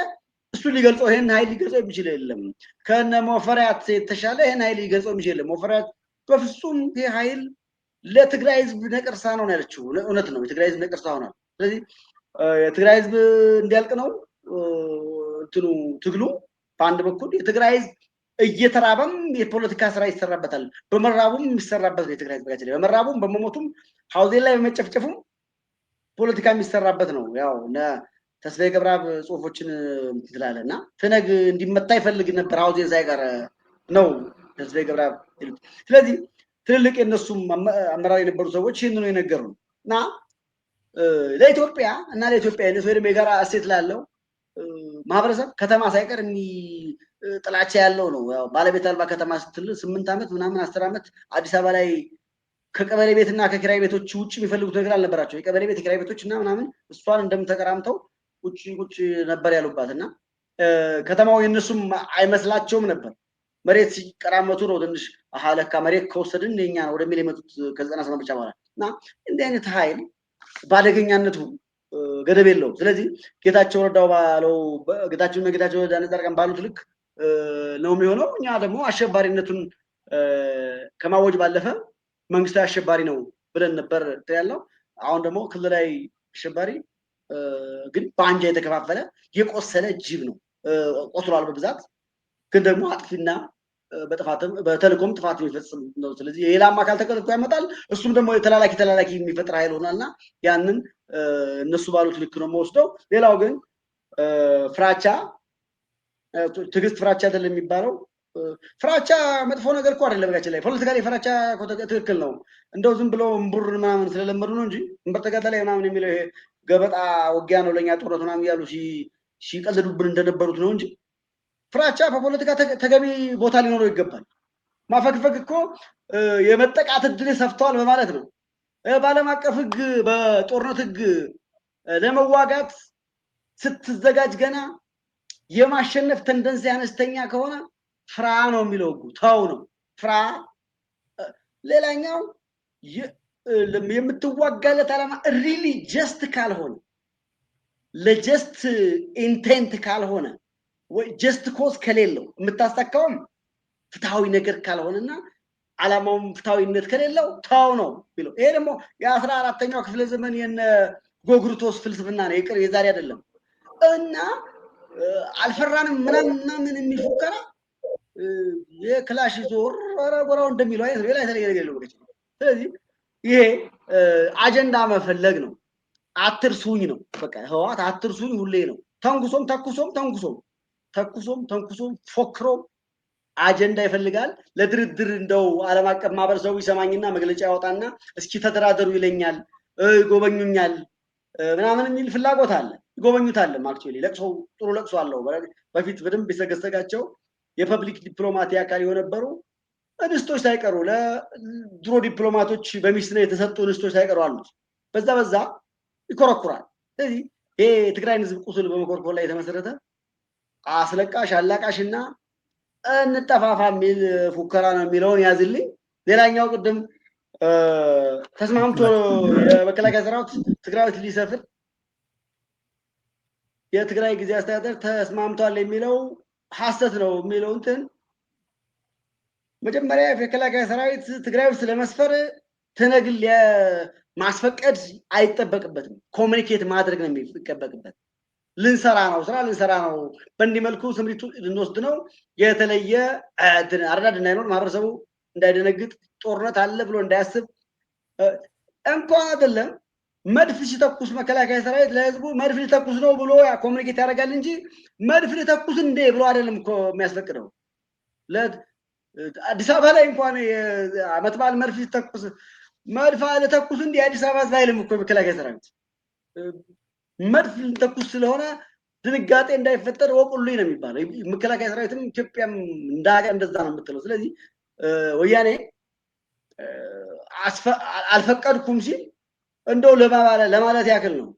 እሱ ሊገልጸው ይሄን ኃይል ሊገልጸው የሚችል የለም። ከነ ሞፈሪያት የተሻለ ይሄን ኃይል ሊገልጸው የሚችል የለም። ሞፈሪያት በፍጹም ይሄ ኃይል ለትግራይ ህዝብ ነቀርሳ ነው ያለችው። እውነት ነው፣ የትግራይ ህዝብ ነቀርሳ ሆኗል። ስለዚህ የትግራይ ህዝብ እንዲያልቅ ነው እንትኑ ትግሉ። በአንድ በኩል የትግራይ ህዝብ እየተራበም የፖለቲካ ስራ ይሰራበታል፣ በመራቡም የሚሰራበት ነው። የትግራይ ህዝብ ጋር በመራቡም በመሞቱም ሀውዜን ላይ በመጨፍጨፉም ፖለቲካ የሚሰራበት ነው። ያው ተስፋዬ ገብረአብ ጽሁፎችን ትላለ እና ትነግ እንዲመታ ይፈልግ ነበር ሀውዜን ሳይቀር ነው ተስፋዬ ገብረአብ። ስለዚህ ትልልቅ የነሱም አመራር የነበሩ ሰዎች ይህን ነው የነገሩን እና ለኢትዮጵያ እና ለኢትዮጵያዊነት ወይም የጋራ እሴት ላለው ማህበረሰብ ከተማ ሳይቀር ጥላቻ ያለው ነው። ያው ባለቤት አልባ ከተማ ስትል 8 ዓመት ምናምን 10 ዓመት አዲስ አበባ ላይ ከቀበሌ ቤትና ከኪራይ ቤቶች ውጭ የሚፈልጉት ነገር አልነበራቸው። የቀበሌ ቤት የኪራይ ቤቶች እና ምናምን እሷን እንደምተቀራምተው ቁጭ ነበር ያሉባት እና ከተማው የነሱም አይመስላቸውም ነበር። መሬት ሲቀራመቱ ነው ትንሽ ለካ መሬት ከወሰድን የኛ ነው ወደሚል የመጡት ከ97 ብቻ በኋላ እና እንዲህ አይነት ኃይል ባደገኛነቱ ገደብ የለውም። ስለዚህ ጌታቸው ረዳው ባለው ጌታቸው ረዳ ነጻርቀን ባሉት ልክ ነው የሚሆነው። እኛ ደግሞ አሸባሪነቱን ከማወጅ ባለፈ መንግስታዊ አሸባሪ ነው ብለን ነበር ያለው። አሁን ደግሞ ክልላዊ አሸባሪ ግን በአንጃ የተከፋፈለ የቆሰለ ጅብ ነው። ቆስሏል በብዛት ግን ደግሞ አጥፊና በተልእኮም ጥፋት የሚፈጽም ነው። ስለዚህ የሌላም አካል ተቀጥቶ ያመጣል። እሱም ደግሞ ተላላኪ የሚፈጥር ኃይል ሆናልና ያንን እነሱ ባሉት ልክ ነው የምወስደው። ሌላው ግን ፍራቻ ትዕግስት ፍራቻ አይደለም የሚባለው። ፍራቻ መጥፎ ነገር እኮ አይደለም። በጋችን ላይ ፖለቲካ ላይ ፍራቻ ትክክል ነው። እንደው ዝም ብሎ እምቡር ምናምን ስለለመዱ ነው እንጂ እንበርተጋታ ላይ ምናምን የሚለው ይሄ ገበጣ ውጊያ ነው ለኛ ጦርነት ምናምን እያሉ ሲቀልዱብን እንደነበሩት ነው እንጂ ፍራቻ በፖለቲካ ተገቢ ቦታ ሊኖረው ይገባል። ማፈግፈግ እኮ የመጠቃት እድል ሰፍቷል በማለት ነው። በዓለም አቀፍ ሕግ በጦርነት ሕግ ለመዋጋት ስትዘጋጅ ገና የማሸነፍ ተንደንሲ አነስተኛ ከሆነ ፍራ ነው የሚለው ሕጉ። ተው ነው ፍራ። ሌላኛው የምትዋጋለት ዓላማ ሪሊ ጀስት ካልሆነ ለጀስት ኢንቴንት ካልሆነ ወይ ጀስት ኮዝ ከሌለው የምታሳካውም ፍትሃዊ ነገር ካልሆነና ዓላማውም ፍትሃዊነት ከሌለው ተው ነው ቢለው። ይሄ ደግሞ የ14ኛው ክፍለ ዘመን የነ ጎግርቶስ ፍልስፍና ነው፣ የዛሬ አይደለም። እና አልፈራንም ምናምን የሚል ፉከራ የክላሽ ዞር ወራው እንደሚለው አይነት ሌላ የተለየ ነገር የለውም። ስለዚህ ይሄ አጀንዳ መፈለግ ነው። አትርሱኝ ነው በቃ። ህወሓት አትርሱኝ ሁሌ ነው። ተንኩሶም ፎክሮ አጀንዳ ይፈልጋል። ለድርድር እንደው ዓለም አቀፍ ማህበረሰቡ ይሰማኝና መግለጫ ያወጣና እስኪ ተደራደሩ ይለኛል፣ ይጎበኙኛል ምናምን የሚል ፍላጎት አለ። ይጎበኙታል። አክቹአሊ ጥሩ ለቅሶ አለው። በፊት በደንብ የሰገሰጋቸው የፐብሊክ ዲፕሎማቲ አካል የነበሩ እንስቶች ሳይቀሩ ለድሮ ዲፕሎማቶች በሚስት ነው የተሰጡ እንስቶች ሳይቀሩ አሉት። በዛ ይኮረኩራል። ስለዚህ ይሄ የትግራይን ህዝብ ቁስል በመኮርኮር ላይ የተመሰረተ አስለቃሽ አላቃሽና እንጠፋፋ የሚል ፉከራ ነው የሚለውን ያዝልኝ። ሌላኛው ቅድም ተስማምቶ የመከላከያ ሰራዊት ትግራይ ሊሰፍር የትግራይ ጊዜ አስተዳደር ተስማምቷል የሚለው ሐሰት ነው የሚለው እንትን መጀመሪያ የመከላከያ ሰራዊት ትግራይ ውስጥ ለመስፈር ትነግል ማስፈቀድ አይጠበቅበትም። ኮሙኒኬት ማድረግ ነው የሚጠበቅበት። ልንሰራ ነው በእንዲህ መልኩ ስምሪቱ ልንወስድ ነው። የተለየ አረዳድ እንዳይኖር ማህበረሰቡ እንዳይደነግጥ ጦርነት አለ ብሎ እንዳያስብ እንኳን አይደለም መድፍ ሲተኩስ መከላከያ ሰራዊት ለህዝቡ መድፍ ሊተኩስ ነው ብሎ ኮሙኒኬት ያደርጋል እንጂ መድፍ ሊተኩስ እንዴ ብሎ አይደለም እኮ የሚያስፈቅደው። አዲስ አበባ ላይ እንኳን አመት በዓል መድፍ ሲተኩስ መድፍ ለተኩስ እንደ አዲስ አበባ ዛይልም እኮ መከላከያ ሰራዊት መድፍ ተኩስ ስለሆነ ድንጋጤ እንዳይፈጠር ወቁልኝ ነው የሚባለው። መከላከያ ሰራዊትም ኢትዮጵያም እንዳገ እንደዛ ነው የምትለው። ስለዚህ ወያኔ አልፈቀድኩም ሲል እንደው ለማለት ያክል ነው።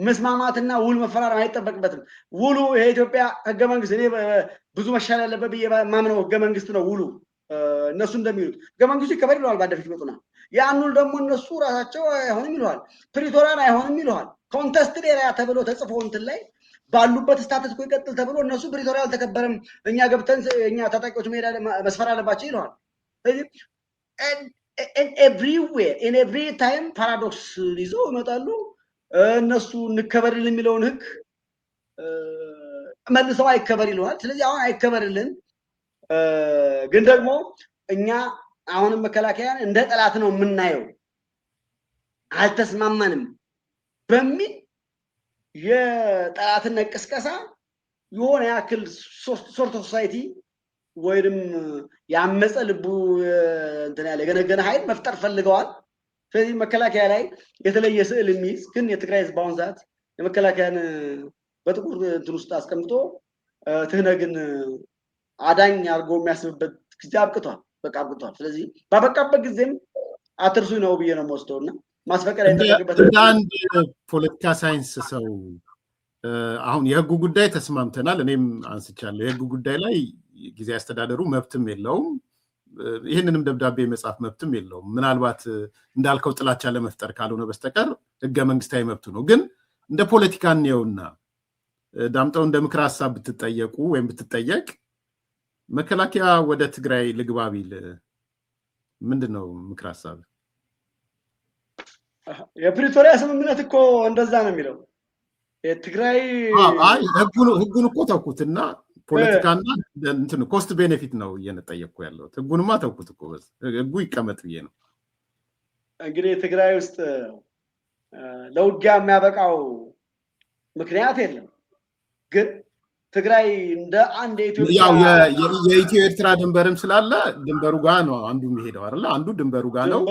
መስማማትና ውል መፈራረም አይጠበቅበትም። ውሉ የኢትዮጵያ ህገ መንግስት እኔ ብዙ መሻል ያለበት ብዬ ማምነው ህገ መንግስት ነው ውሉ። እነሱ እንደሚሉት ህገ መንግስቱ ይከበር ይለዋል ባለፈው ይመጡና ያን ውል ደግሞ እነሱ ራሳቸው አይሆንም ይለዋል። ፕሪቶሪያን አይሆንም ይለዋል። ኮንቴስትድ ኤሪያ ተብሎ ተጽፎ እንትን ላይ ባሉበት ስታተስ ኮ ይቀጥል ተብሎ እነሱ ፕሪቶሪያ አልተከበረም እኛ ገብተን እኛ ታጣቂዎች መሄድ መስፈር አለባቸው ይለዋል። ስለዚህ ኤቭሪዌር ኢን ኤቭሪ ታይም ፓራዶክስ ይዘው ይመጣሉ። እነሱ እንከበርልን የሚለውን ህግ መልሰው አይከበር ይለዋል። ስለዚህ አሁን አይከበርልን ግን ደግሞ እኛ አሁንም መከላከያን እንደ ጠላት ነው የምናየው አልተስማማንም በሚል የጠላትነት ቅስቀሳ የሆነ ያክል ሶርት ኦፍ ሶሳይቲ ወይም ያመፀ ልቡ እንትን ያለ ገነገነ ኃይል መፍጠር ፈልገዋል። ስለዚህ መከላከያ ላይ የተለየ ስዕል የሚይዝ ግን የትግራይ ህዝብ አሁን ሰዓት የመከላከያን በጥቁር እንትን ውስጥ አስቀምጦ ትህነግን አዳኝ አድርጎ የሚያስብበት ጊዜ አብቅቷል። በቃ አብቅቷል። ስለዚህ ባበቃበት ጊዜም አትርሱ ነው ብዬ ነው የምወስደው እና ማስፈቀድ አይጠበቅበትም። እንደ አንድ ፖለቲካ ሳይንስ ሰው አሁን የህጉ ጉዳይ ተስማምተናል፣ እኔም አንስቻለሁ። የህጉ ጉዳይ ላይ ጊዜ አስተዳደሩ መብትም የለውም፣ ይህንንም ደብዳቤ መጻፍ መብትም የለውም። ምናልባት እንዳልከው ጥላቻ ለመፍጠር ካልሆነ በስተቀር ህገ መንግስታዊ መብቱ ነው። ግን እንደ ፖለቲካ እንየውና ዳምጠው እንደ ምክር ሀሳብ ብትጠየቁ ወይም ብትጠየቅ መከላከያ ወደ ትግራይ ልግባ ቢል ምንድን ነው ምክር ሀሳብ? የፕሪቶሪያ ስምምነት እኮ እንደዛ ነው የሚለው። የትግራይ ህጉን እኮ ተውኩትና ፖለቲካና እንትን ኮስት ቤኔፊት ነው እየጠየቅኩ ያለሁት። ህጉንማ ተውኩት እኮ ህጉ ይቀመጥ ብዬ ነው። እንግዲህ ትግራይ ውስጥ ለውጊያ የሚያበቃው ምክንያት የለም። ግን ትግራይ እንደ አንድ የኢትዮ ኤርትራ ድንበርም ስላለ ድንበሩ ጋር ነው አንዱ የሚሄደው አይደለ? አንዱ ድንበሩ ጋር ነው።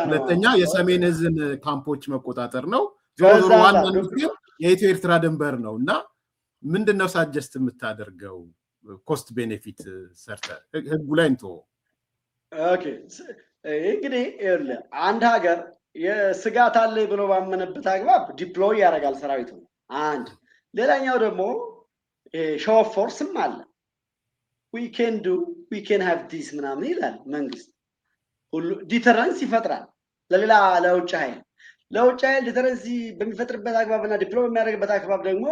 ሁለተኛ የሰሜን እዝን ካምፖች መቆጣጠር ነው። ዞሮ ዞሮ ዋናው ግን የኢትዮ ኤርትራ ድንበር ነው እና ምንድነው ሳጀስት የምታደርገው? ኮስት ቤኔፊት ሰርተ ህጉ ላይ እንቶ ኦኬ። እንግዲህ አንድ ሀገር የስጋት አለ ብሎ ባመነበት አግባብ ዲፕሎይ ያደርጋል ሰራዊቱ አንድ። ሌላኛው ደግሞ ሾው ኦፍ ፎርስም አለ። ዊ ካን ሃቭ ዲስ ምናምን ይላል መንግስት። ሁሉ ዲተረንስ ይፈጥራል ለሌላ ለውጭ ኃይል ዲተረንስ በሚፈጥርበት አግባብና ዲፕሎይ በሚያደርግበት አግባብ ደግሞ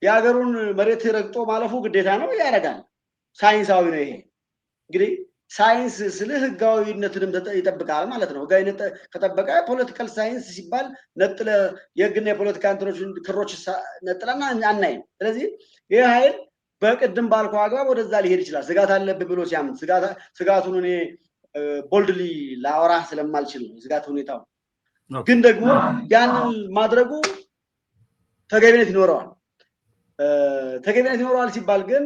የሀገሩን መሬት ረግጦ ማለፉ ግዴታ ነው፣ ያደርጋል። ሳይንሳዊ ነው ይሄ። እንግዲህ ሳይንስ ስለ ህጋዊነትንም ይጠብቃል ማለት ነው። ህጋዊነት ከጠበቀ ፖለቲካል ሳይንስ ሲባል ነጥለ የህግና የፖለቲካ እንትኖችን ክሮች ነጥለና አናይም። ስለዚህ ይህ ኃይል በቅድም ባልከው አግባብ ወደዛ ሊሄድ ይችላል። ስጋት አለብህ ብሎ ሲያምን ስጋቱን እኔ ቦልድሊ ላወራ ስለማልችል ነው ስጋት ሁኔታው። ግን ደግሞ ያንን ማድረጉ ተገቢነት ይኖረዋል። ተገቢነት ይኖረዋል ሲባል ግን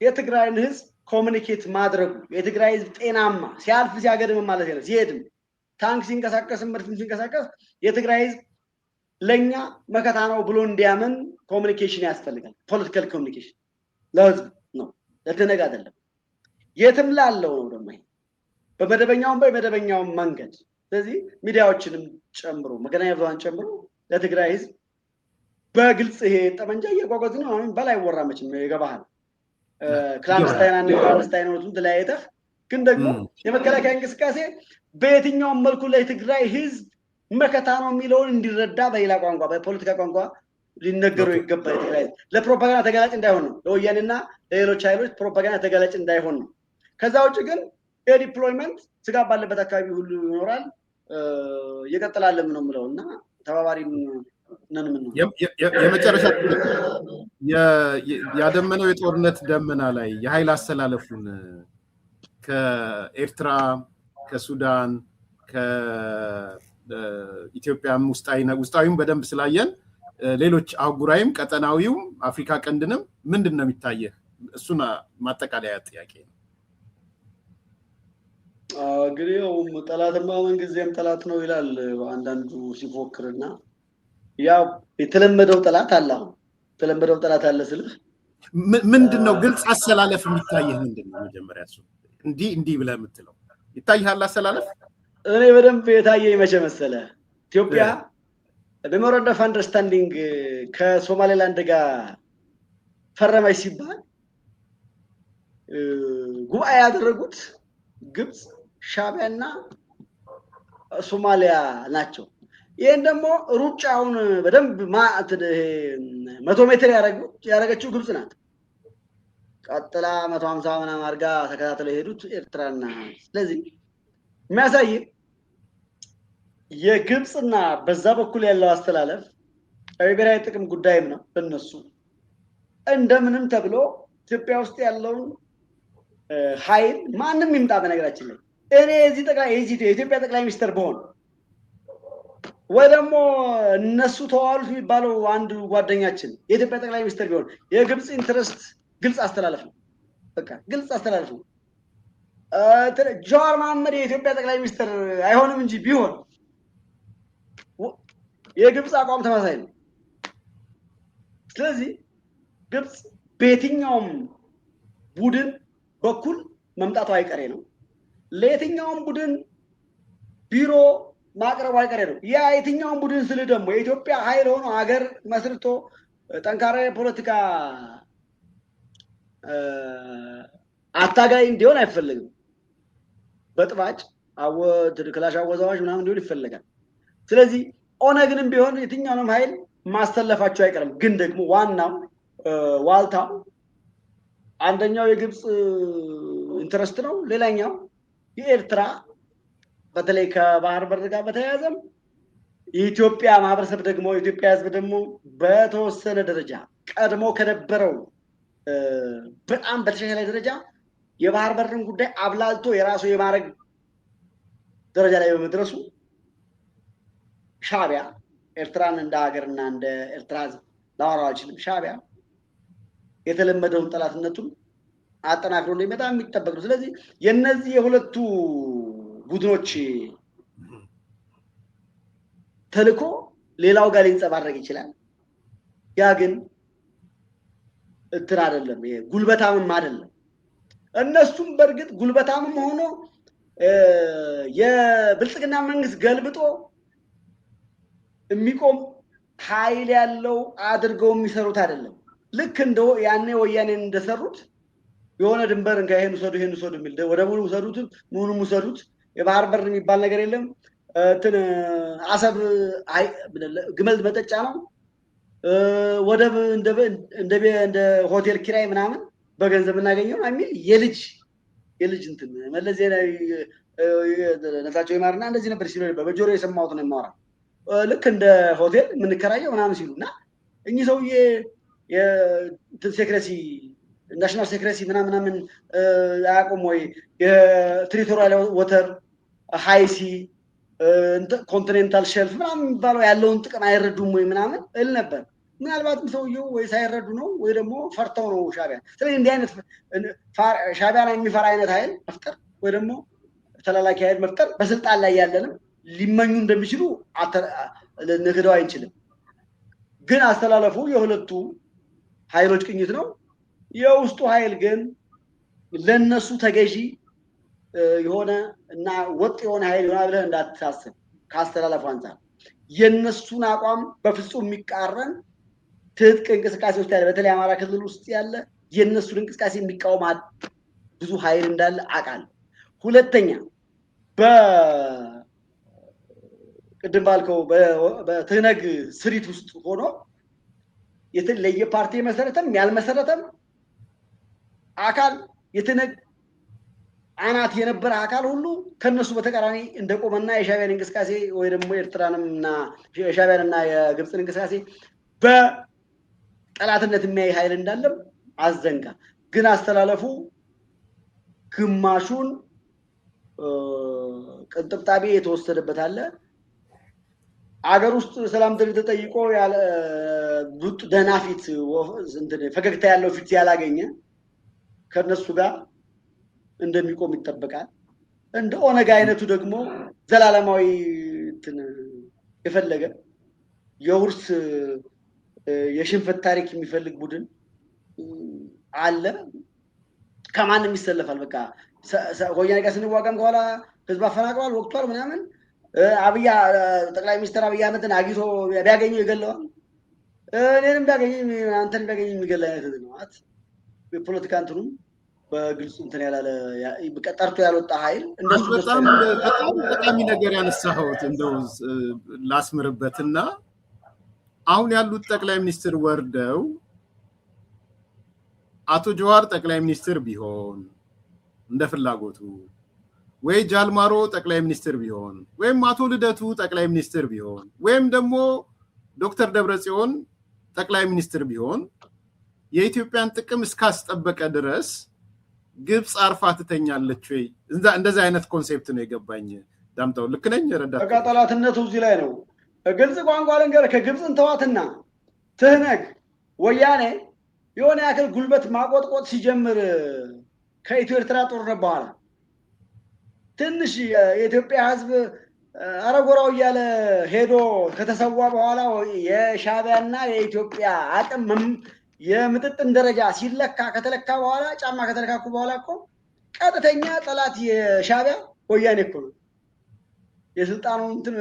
የትግራይን ህዝብ ኮሚኒኬት ማድረጉ የትግራይ ህዝብ ጤናማ ሲያልፍ ሲያገድም ማለት ነው። ሲሄድም ታንክ ሲንቀሳቀስም መድፍም ሲንቀሳቀስ የትግራይ ህዝብ ለኛ መከታ ነው ብሎ እንዲያምን ኮሚኒኬሽን ያስፈልጋል። ፖለቲካል ኮሚኒኬሽን ለህዝብ ነው፣ ለትነግ አይደለም። የትም ላለው ነው ደግሞ በመደበኛውም መንገድ። ስለዚህ ሚዲያዎችንም ጨምሮ መገናኛ ብዙሃን ጨምሮ ለትግራይ ህዝብ በግልጽ ይሄ ጠመንጃ እየጓጓዝ ነው አሁን በላይ ወራ መችም ይገባሃል። ክላንስታይኖቱን ተለያይተህ ግን ደግሞ የመከላከያ እንቅስቃሴ በየትኛውም መልኩ ለትግራይ ህዝብ መከታ ነው የሚለውን እንዲረዳ በሌላ ቋንቋ በፖለቲካ ቋንቋ ሊነገረው ይገባል። ትግራይ ለፕሮፓጋንዳ ተጋላጭ እንዳይሆን ነው፣ ለወያኔና ለሌሎች ኃይሎች ፕሮፓጋንዳ ተጋላጭ እንዳይሆን ነው። ከዛ ውጭ ግን የዲፕሎይመንት ስጋት ባለበት አካባቢ ሁሉ ይኖራል፣ ይቀጥላልም ነው የምለው እና ተባባሪ የመጨረሻ ያደመነው የጦርነት ደመና ላይ የኃይል አሰላለፉን ከኤርትራ ከሱዳን ከኢትዮጵያም ውስጣዊም በደንብ ስላየን ሌሎች አህጉራዊም ቀጠናዊውም አፍሪካ ቀንድንም ምንድን ነው የሚታየህ? እሱን ማጠቃለያ ጥያቄ ነው። እንግዲህ ጠላትማ ምንጊዜም ጠላት ነው ይላል አንዳንዱ ሲፎክርና ያው የተለመደው ጠላት አለ። አሁን የተለመደው ጠላት አለ ስልህ ምንድነው ግልጽ አሰላለፍ የሚታየህ ምንድነው? መጀመሪያ እሱ እንዲህ ብለህ የምትለው ይታይሃል አሰላለፍ? እኔ በደንብ የታየኝ መቼ መሰለህ? ኢትዮጵያ ሜሞራንደም ኦፍ አንደርስታንዲንግ ከሶማሌላንድ ጋር ፈረመች ሲባል ጉባኤ ያደረጉት ግብፅ፣ ሻዕቢያና ሶማሊያ ናቸው። ይሄን ደግሞ ሩጫውን በደንብ 100 ሜትር ያደረገችው ግብፅ ናት። ቀጥላ 150 ምናምን አድርጋ ተከታትለው የሄዱት ኤርትራና። ስለዚህ የሚያሳይ የግብፅና በዛ በኩል ያለው አስተላለፍ ብሔራዊ ጥቅም ጉዳይም ነው በእነሱ። እንደምንም ተብሎ ኢትዮጵያ ውስጥ ያለውን ኃይል ማንም ይምጣ፣ በነገራችን ላይ እኔ የኢትዮጵያ ጠቅላይ ሚኒስትር በሆን ወይ ደግሞ እነሱ ተዋሉት የሚባለው አንድ ጓደኛችን የኢትዮጵያ ጠቅላይ ሚኒስትር ቢሆን የግብፅ ኢንትረስት ግልጽ አስተላለፍ ነው። በቃ ግልጽ አስተላለፍ ነው። ጀዋር መሐመድ የኢትዮጵያ ጠቅላይ ሚኒስትር አይሆንም እንጂ ቢሆን የግብፅ አቋም ተመሳሳይ ነው። ስለዚህ ግብፅ በየትኛውም ቡድን በኩል መምጣቱ አይቀሬ ነው። ለየትኛውም ቡድን ቢሮ ማቅረቡ አይቀሬ ነው። ያ የትኛውም ቡድን ስል ደግሞ የኢትዮጵያ ኃይል ሆኖ ሀገር መስርቶ ጠንካራ የፖለቲካ አታጋይ እንዲሆን አይፈልግም። በጥባጭ ክላሽ አወዛዋዥ ምናምን እንዲሆን ይፈልጋል። ስለዚህ ኦነግንም ቢሆን የትኛውንም ኃይል ማሰለፋቸው አይቀርም። ግን ደግሞ ዋናው ዋልታው አንደኛው የግብፅ ኢንትረስት ነው፣ ሌላኛው የኤርትራ በተለይ ከባህር በር ጋር በተያያዘም የኢትዮጵያ ማህበረሰብ ደግሞ የኢትዮጵያ ሕዝብ ደግሞ በተወሰነ ደረጃ ቀድሞ ከነበረው በጣም በተሻሻለ ደረጃ የባህር በርን ጉዳይ አብላልቶ የራሱ የማድረግ ደረጃ ላይ በመድረሱ ሻዕቢያ ኤርትራን እንደ ሀገርና እንደ ኤርትራ ሕዝብ ላወራው አልችልም። ሻዕቢያ የተለመደውን ጠላትነቱን አጠናክሮ እንደሚመጣ የሚጠበቅ ነው። ስለዚህ የነዚህ የሁለቱ ቡድኖች ተልኮ ሌላው ጋር ሊንጸባረቅ ይችላል። ያ ግን እንትን አይደለም፣ ጉልበታምም አይደለም። እነሱም በእርግጥ ጉልበታምም ሆኖ የብልጽግና መንግስት ገልብጦ የሚቆም ኃይል ያለው አድርገው የሚሰሩት አይደለም። ልክ እንደ ያኔ ወያኔን እንደሰሩት የሆነ ድንበርን ይሄን ውሰዱ ይሄን ውሰዱ የሚል ወደ ሙሉ ውሰዱት ሙሉም ውሰዱት፣ የባህር በር የሚባል ነገር የለም፣ እንትን አሰብ ግመል መጠጫ ነው፣ ወደብ እንደ ሆቴል ኪራይ ምናምን በገንዘብ እናገኘው የሚል የልጅ እንትን መለስ ዜናዊ ነፍሳቸው ይማርና እንደዚህ ነበር ሲሉ በጆሮ የሰማሁት ነው የማወራ። ልክ እንደ ሆቴል የምንከራየው ምናምን ሲሉና እኚህ ሰውዬ የሴክሬሲ ናሽናል ሴክሬሲ ምናምን አያውቁም ወይ? የቴሪቶሪያል ወተር ሃይሲ ኮንቲኔንታል ሼልፍ ምናምን የሚባለው ያለውን ጥቅም አይረዱም ወይ ምናምን እል ነበር። ምናልባትም ሰውየው ወይ ሳይረዱ ነው ወይ ደግሞ ፈርተው ነው ሻዕቢያ። ስለዚህ እንዲህ አይነት ሻዕቢያን የሚፈራ አይነት ኃይል መፍጠር ወይ ደግሞ ተላላኪ ኃይል መፍጠር በስልጣን ላይ ያለንም ሊመኙ እንደሚችሉ ልንክደው አይችልም። ግን አስተላለፉ የሁለቱ ኃይሎች ቅኝት ነው። የውስጡ ኃይል ግን ለነሱ ተገዢ የሆነ እና ወጥ የሆነ ኃይል ይሆናል ብለህ እንዳትታስብ። ካስተላለፉ አንፃር የነሱን አቋም በፍጹም የሚቃረን ትጥቅ እንቅስቃሴ ውስጥ ያለ በተለይ አማራ ክልል ውስጥ ያለ የነሱን እንቅስቃሴ የሚቃወም ብዙ ኃይል እንዳለ አውቃለሁ። ሁለተኛ ቅድም ባልከው በትህነግ ስሪት ውስጥ ሆኖ የተለየ ፓርቲ መሰረተም ያልመሰረተም አካል የትህነግ አናት የነበረ አካል ሁሉ ከነሱ በተቃራኒ እንደቆመና የሻዕቢያን እንቅስቃሴ ወይ ደግሞ ኤርትራንና የሻዕቢያንና የግብፅን እንቅስቃሴ በጠላትነት የሚያይ ኃይል እንዳለም አዘንጋ። ግን አስተላለፉ ግማሹን ቅንጥብጣቢ የተወሰደበት አለ። አገር ውስጥ ሰላም ድል ተጠይቆ ያለ ቡጥ ደናፊት ፈገግታ ያለው ፊት ያላገኘ ከነሱ ጋር እንደሚቆም ይጠበቃል። እንደ ኦነግ አይነቱ ደግሞ ዘላለማዊ የፈለገ የውርስ የሽንፈት ታሪክ የሚፈልግ ቡድን አለ። ከማንም ይሰለፋል። በቃ ወያኔ ጋር ስንዋጋም ከኋላ ህዝብ አፈናቅሏል፣ ወቅቷል ምናምን ጠቅላይ ሚኒስትር አብይ አህመድን አግኝቶ ቢያገኘው ይገለዋል። እኔንም ቢያገኘኝ አንተን ቢያገኘኝ የሚገል አይነት ነው። የፖለቲካ እንትኑም በግልጽ እንትን ያላለ ጠርቶ ያልወጣ ኃይል እንደሱ በጣም ጠቃሚ ነገር ያነሳሁት እንደው ላስምርበትና አሁን ያሉት ጠቅላይ ሚኒስትር ወርደው አቶ ጀዋር ጠቅላይ ሚኒስትር ቢሆን እንደ ፍላጎቱ ወይ ጃልማሮ ጠቅላይ ሚኒስትር ቢሆን ወይም አቶ ልደቱ ጠቅላይ ሚኒስትር ቢሆን ወይም ደግሞ ዶክተር ደብረጽዮን ጠቅላይ ሚኒስትር ቢሆን የኢትዮጵያን ጥቅም እስካስጠበቀ ድረስ ግብጽ አርፋ ትተኛለች ወይ? እንደዛ አይነት ኮንሴፕት ነው የገባኝ። ዳምጠው ልክ ነኝ? ረዳት በቃ ጠላትነቱ እዚህ ላይ ነው። ግልጽ ቋንቋ ልንገርህ፣ ከግብፅን ተዋትና ትህነግ ወያኔ የሆነ ያክል ጉልበት ማቆጥቆጥ ሲጀምር ከኢትዮ ኤርትራ ጦርነት በኋላ ትንሽ የኢትዮጵያ ህዝብ አረጎራው እያለ ሄዶ ከተሰዋ በኋላ የሻዕቢያና የኢትዮጵያ አቅም የምጥጥን ደረጃ ሲለካ ከተለካ በኋላ ጫማ ከተለካኩ በኋላ እኮ ቀጥተኛ ጠላት የሻዕቢያ ወያኔ እኮ ነው። የስልጣኑን እንትን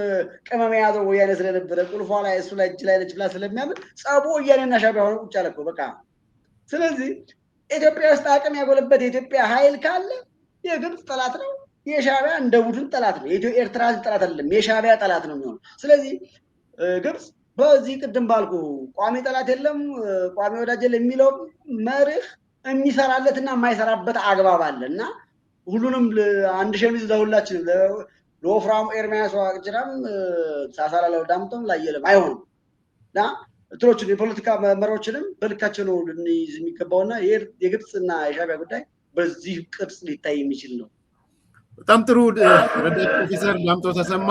ቅመም የያዘው ወያኔ ስለነበረ ቁልፏ ላይ እሱ ላይ እጅ ላይ ነች ብላ ስለሚያምን ጸቡ ወያኔና ሻዕቢያ ሆነ ቁጭ አለ እኮ በቃ። ስለዚህ ኢትዮጵያ ውስጥ አቅም ያጎለበት የኢትዮጵያ ኃይል ካለ የግብፅ ጠላት ነው፣ የሻዕቢያ እንደ ቡድን ጠላት ነው። ኤርትራ ጠላት አይደለም፣ የሻዕቢያ ጠላት ነው የሚሆነው። ስለዚህ ግብፅ በዚህ ቅድም ባልኩ ቋሚ ጠላት የለም ቋሚ ወዳጅ የለም የሚለው መርህ የሚሰራለትና የማይሰራበት አግባብ አለ እና ሁሉንም አንድ ሸሚዝ ለሁላችንም ለወፍራሙ ኤርሚያስ ዋቅጅራም ሳሳላ ለዳምጦም ላየለም አይሆንም እና እንትኖችን የፖለቲካ መመሪያዎችንም በልካቸው ነው ልንይዝ የሚገባውና የግብፅና የሻዕቢያ ጉዳይ በዚህ ቅርጽ ሊታይ የሚችል ነው። በጣም ጥሩ ረዳት ፕሮፌሰር ዳምጠው ተሰማ።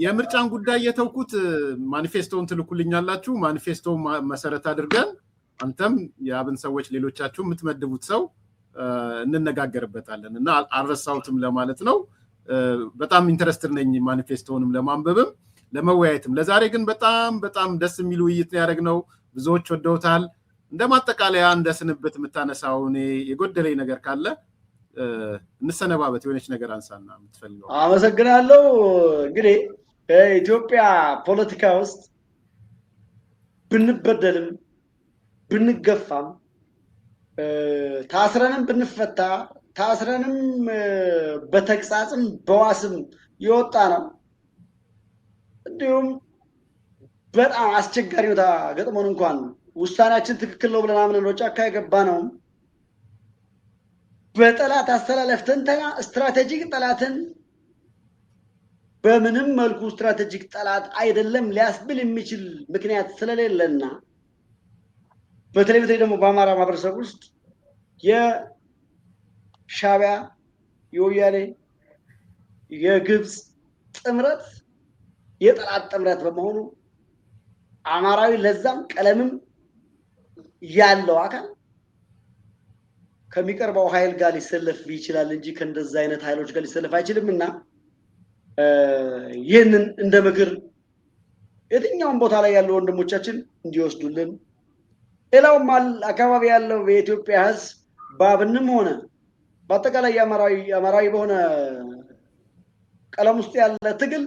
የምርጫን ጉዳይ የተውኩት ማኒፌስቶውን ትልኩልኛላችሁ። ማኒፌስቶ መሰረት አድርገን አንተም የአብን ሰዎች ሌሎቻችሁ የምትመድቡት ሰው እንነጋገርበታለን እና አልረሳሁትም ለማለት ነው። በጣም ኢንተረስትድ ነኝ ማኒፌስቶውንም ለማንበብም ለመወያየትም። ለዛሬ ግን በጣም ደስ የሚል ውይይት ነው ያደረግነው። ብዙዎች ወደውታል። እንደ ማጠቃለያ እንደ ስንብት የምታነሳው እኔ የጎደለኝ ነገር ካለ እንሰነባበት። የሆነች ነገር አንሳና የምትፈልገው። አመሰግናለሁ። እንግዲህ በኢትዮጵያ ፖለቲካ ውስጥ ብንበደልም ብንገፋም ታስረንም ብንፈታ ታስረንም በተግሳጽም በዋስም የወጣ ነው። እንዲሁም በጣም አስቸጋሪ ሁኔታ ገጥሞን እንኳን ውሳኔያችን ትክክል ነው ብለን አምነን ወደ ጫካ የገባ ነው በጠላት አስተላለፍ ትንተና ስትራቴጂክ ጠላትን በምንም መልኩ ስትራቴጂክ ጠላት አይደለም ሊያስብል የሚችል ምክንያት ስለሌለና በተለይ ደግሞ በአማራ ማህበረሰብ ውስጥ የሻዕቢያ የወያኔ የግብፅ ጥምረት የጠላት ጥምረት በመሆኑ አማራዊ ለዛም ቀለምም ያለው አካል ከሚቀርበው ኃይል ጋር ሊሰለፍ ይችላል እንጂ ከእንደዛ አይነት ኃይሎች ጋር ሊሰለፍ አይችልምና ይህንን እንደ ምክር የትኛውም ቦታ ላይ ያሉ ወንድሞቻችን እንዲወስዱልን፣ ሌላውም አካባቢ ያለው የኢትዮጵያ ሕዝብ ባብንም ሆነ በአጠቃላይ አማራዊ በሆነ ቀለም ውስጥ ያለ ትግል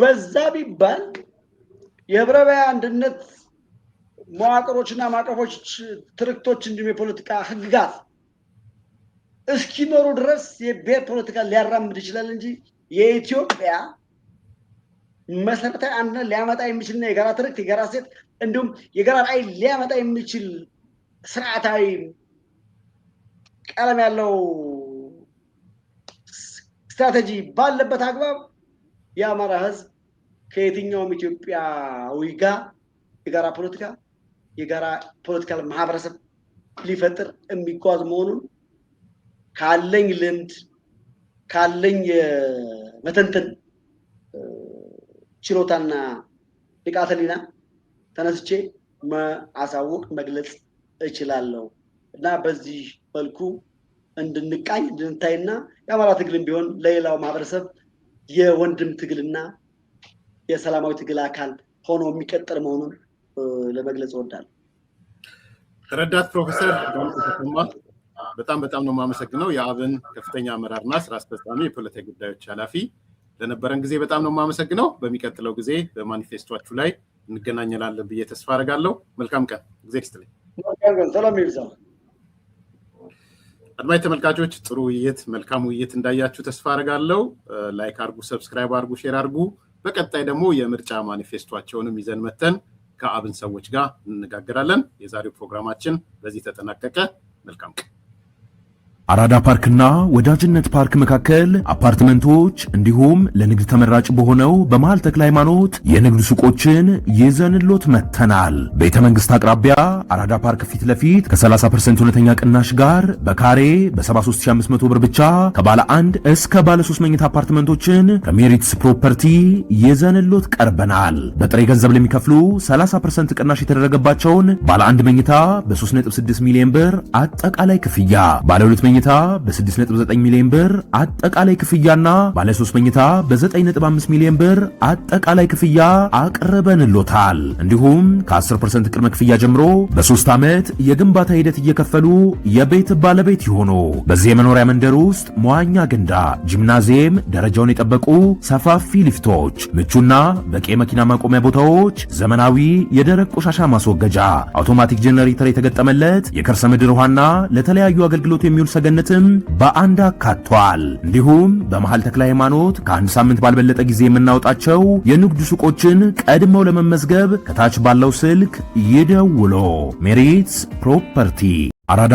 በዛ ቢባል የህብረ ብሔራዊ አንድነት መዋቅሮችና ማዕቀፎች ትርክቶች እንዲሁም የፖለቲካ ህግጋት እስኪኖሩ ድረስ የብሔር ፖለቲካ ሊያራምድ ይችላል እንጂ የኢትዮጵያ መሰረታዊ አንድነት ሊያመጣ የሚችልና የጋራ ትርክት የጋራ ሴት እንዲሁም የጋራ ራዕይ ሊያመጣ የሚችል ስርዓታዊ ቀለም ያለው ስትራቴጂ ባለበት አግባብ የአማራ ህዝብ ከየትኛውም ኢትዮጵያዊ ጋር የጋራ ፖለቲካ የጋራ ፖለቲካል ማህበረሰብ ሊፈጥር የሚጓዝ መሆኑን ካለኝ ልምድ ካለኝ የመተንተን ችሎታና ንቃተ ህሊና ተነስቼ ማሳወቅ መግለጽ እችላለሁ እና በዚህ መልኩ እንድንቃኝ እንድንታይና የአማራ ትግልም ቢሆን ለሌላው ማህበረሰብ የወንድም ትግልና የሰላማዊ ትግል አካል ሆኖ የሚቀጥል መሆኑን ለመግለጽ እወዳለሁ። ረዳት ፕሮፌሰር ተሰማ በጣም ነው የማመሰግነው። የአብን ከፍተኛ አመራርና ስራ አስፈጻሚ የፖለቲካ ጉዳዮች ኃላፊ ለነበረን ጊዜ በጣም ነው የማመሰግነው። በሚቀጥለው ጊዜ በማኒፌስቶአችሁ ላይ እንገናኛለን ብዬ ተስፋ አደርጋለሁ። መልካም ቀን። እግዚአብሔር ይስጥልኝ። ሰላም ይብዛ። አድማጭ ተመልካቾች ጥሩ ውይይት፣ መልካም ውይይት እንዳያችሁ ተስፋ አደርጋለሁ። ላይክ አድርጉ፣ ሰብስክራይብ አድርጉ፣ ሼር አድርጉ። በቀጣይ ደግሞ የምርጫ ማኒፌስቶአቸውንም ይዘን መተን ከአብን ሰዎች ጋር እንነጋገራለን። የዛሬው ፕሮግራማችን በዚህ ተጠናቀቀ። መልካም ቀን። አራዳ ፓርክና ወዳጅነት ፓርክ መካከል አፓርትመንቶች እንዲሁም ለንግድ ተመራጭ በሆነው በመሃል ተክለ ሃይማኖት የንግድ ሱቆችን ይዘንሎት መተናል። ቤተ መንግስት አቅራቢያ አራዳ ፓርክ ፊት ለፊት ከ30% እውነተኛ ቅናሽ ጋር በካሬ በ73500 ብር ብቻ ከባለ 1 እስከ ባለ 3 መኝታ አፓርትመንቶችን ከሜሪትስ ፕሮፐርቲ ይዘንሎት ቀርበናል። በጥሬ ገንዘብ ለሚከፍሉ 30% ቅናሽ የተደረገባቸውን ባለ 1 መኝታ በ3.6 ሚሊዮን ብር አጠቃላይ ክፍያ፣ ባለ 2 መኝታ በ6.9 ሚሊዮን ብር አጠቃላይ ክፍያና ባለ 3 መኝታ በ9.5 ሚሊዮን ብር አጠቃላይ ክፍያ አቅርበንሎታል። እንዲሁም ከ10% ቅድመ ክፍያ ጀምሮ በ3 ዓመት የግንባታ ሂደት እየከፈሉ የቤት ባለቤት ይሆኑ። በዚህ የመኖሪያ መንደር ውስጥ መዋኛ ገንዳ፣ ጂምናዚየም፣ ደረጃውን የጠበቁ ሰፋፊ ሊፍቶች፣ ምቹና በቂ መኪና ማቆሚያ ቦታዎች፣ ዘመናዊ የደረቅ ቆሻሻ ማስወገጃ፣ አውቶማቲክ ጄኔሬተር የተገጠመለት የከርሰ ምድር ውሃና ለተለያዩ አገልግሎት የሚውል ሰገነትም በአንድ አካቷል። እንዲሁም በመሃል ተክለ ሃይማኖት ከአንድ ሳምንት ባልበለጠ ጊዜ የምናወጣቸው የንግድ ሱቆችን ቀድመው ለመመዝገብ ከታች ባለው ስልክ ይደውሎ። ሜሪትስ ፕሮፐርቲ አራዳ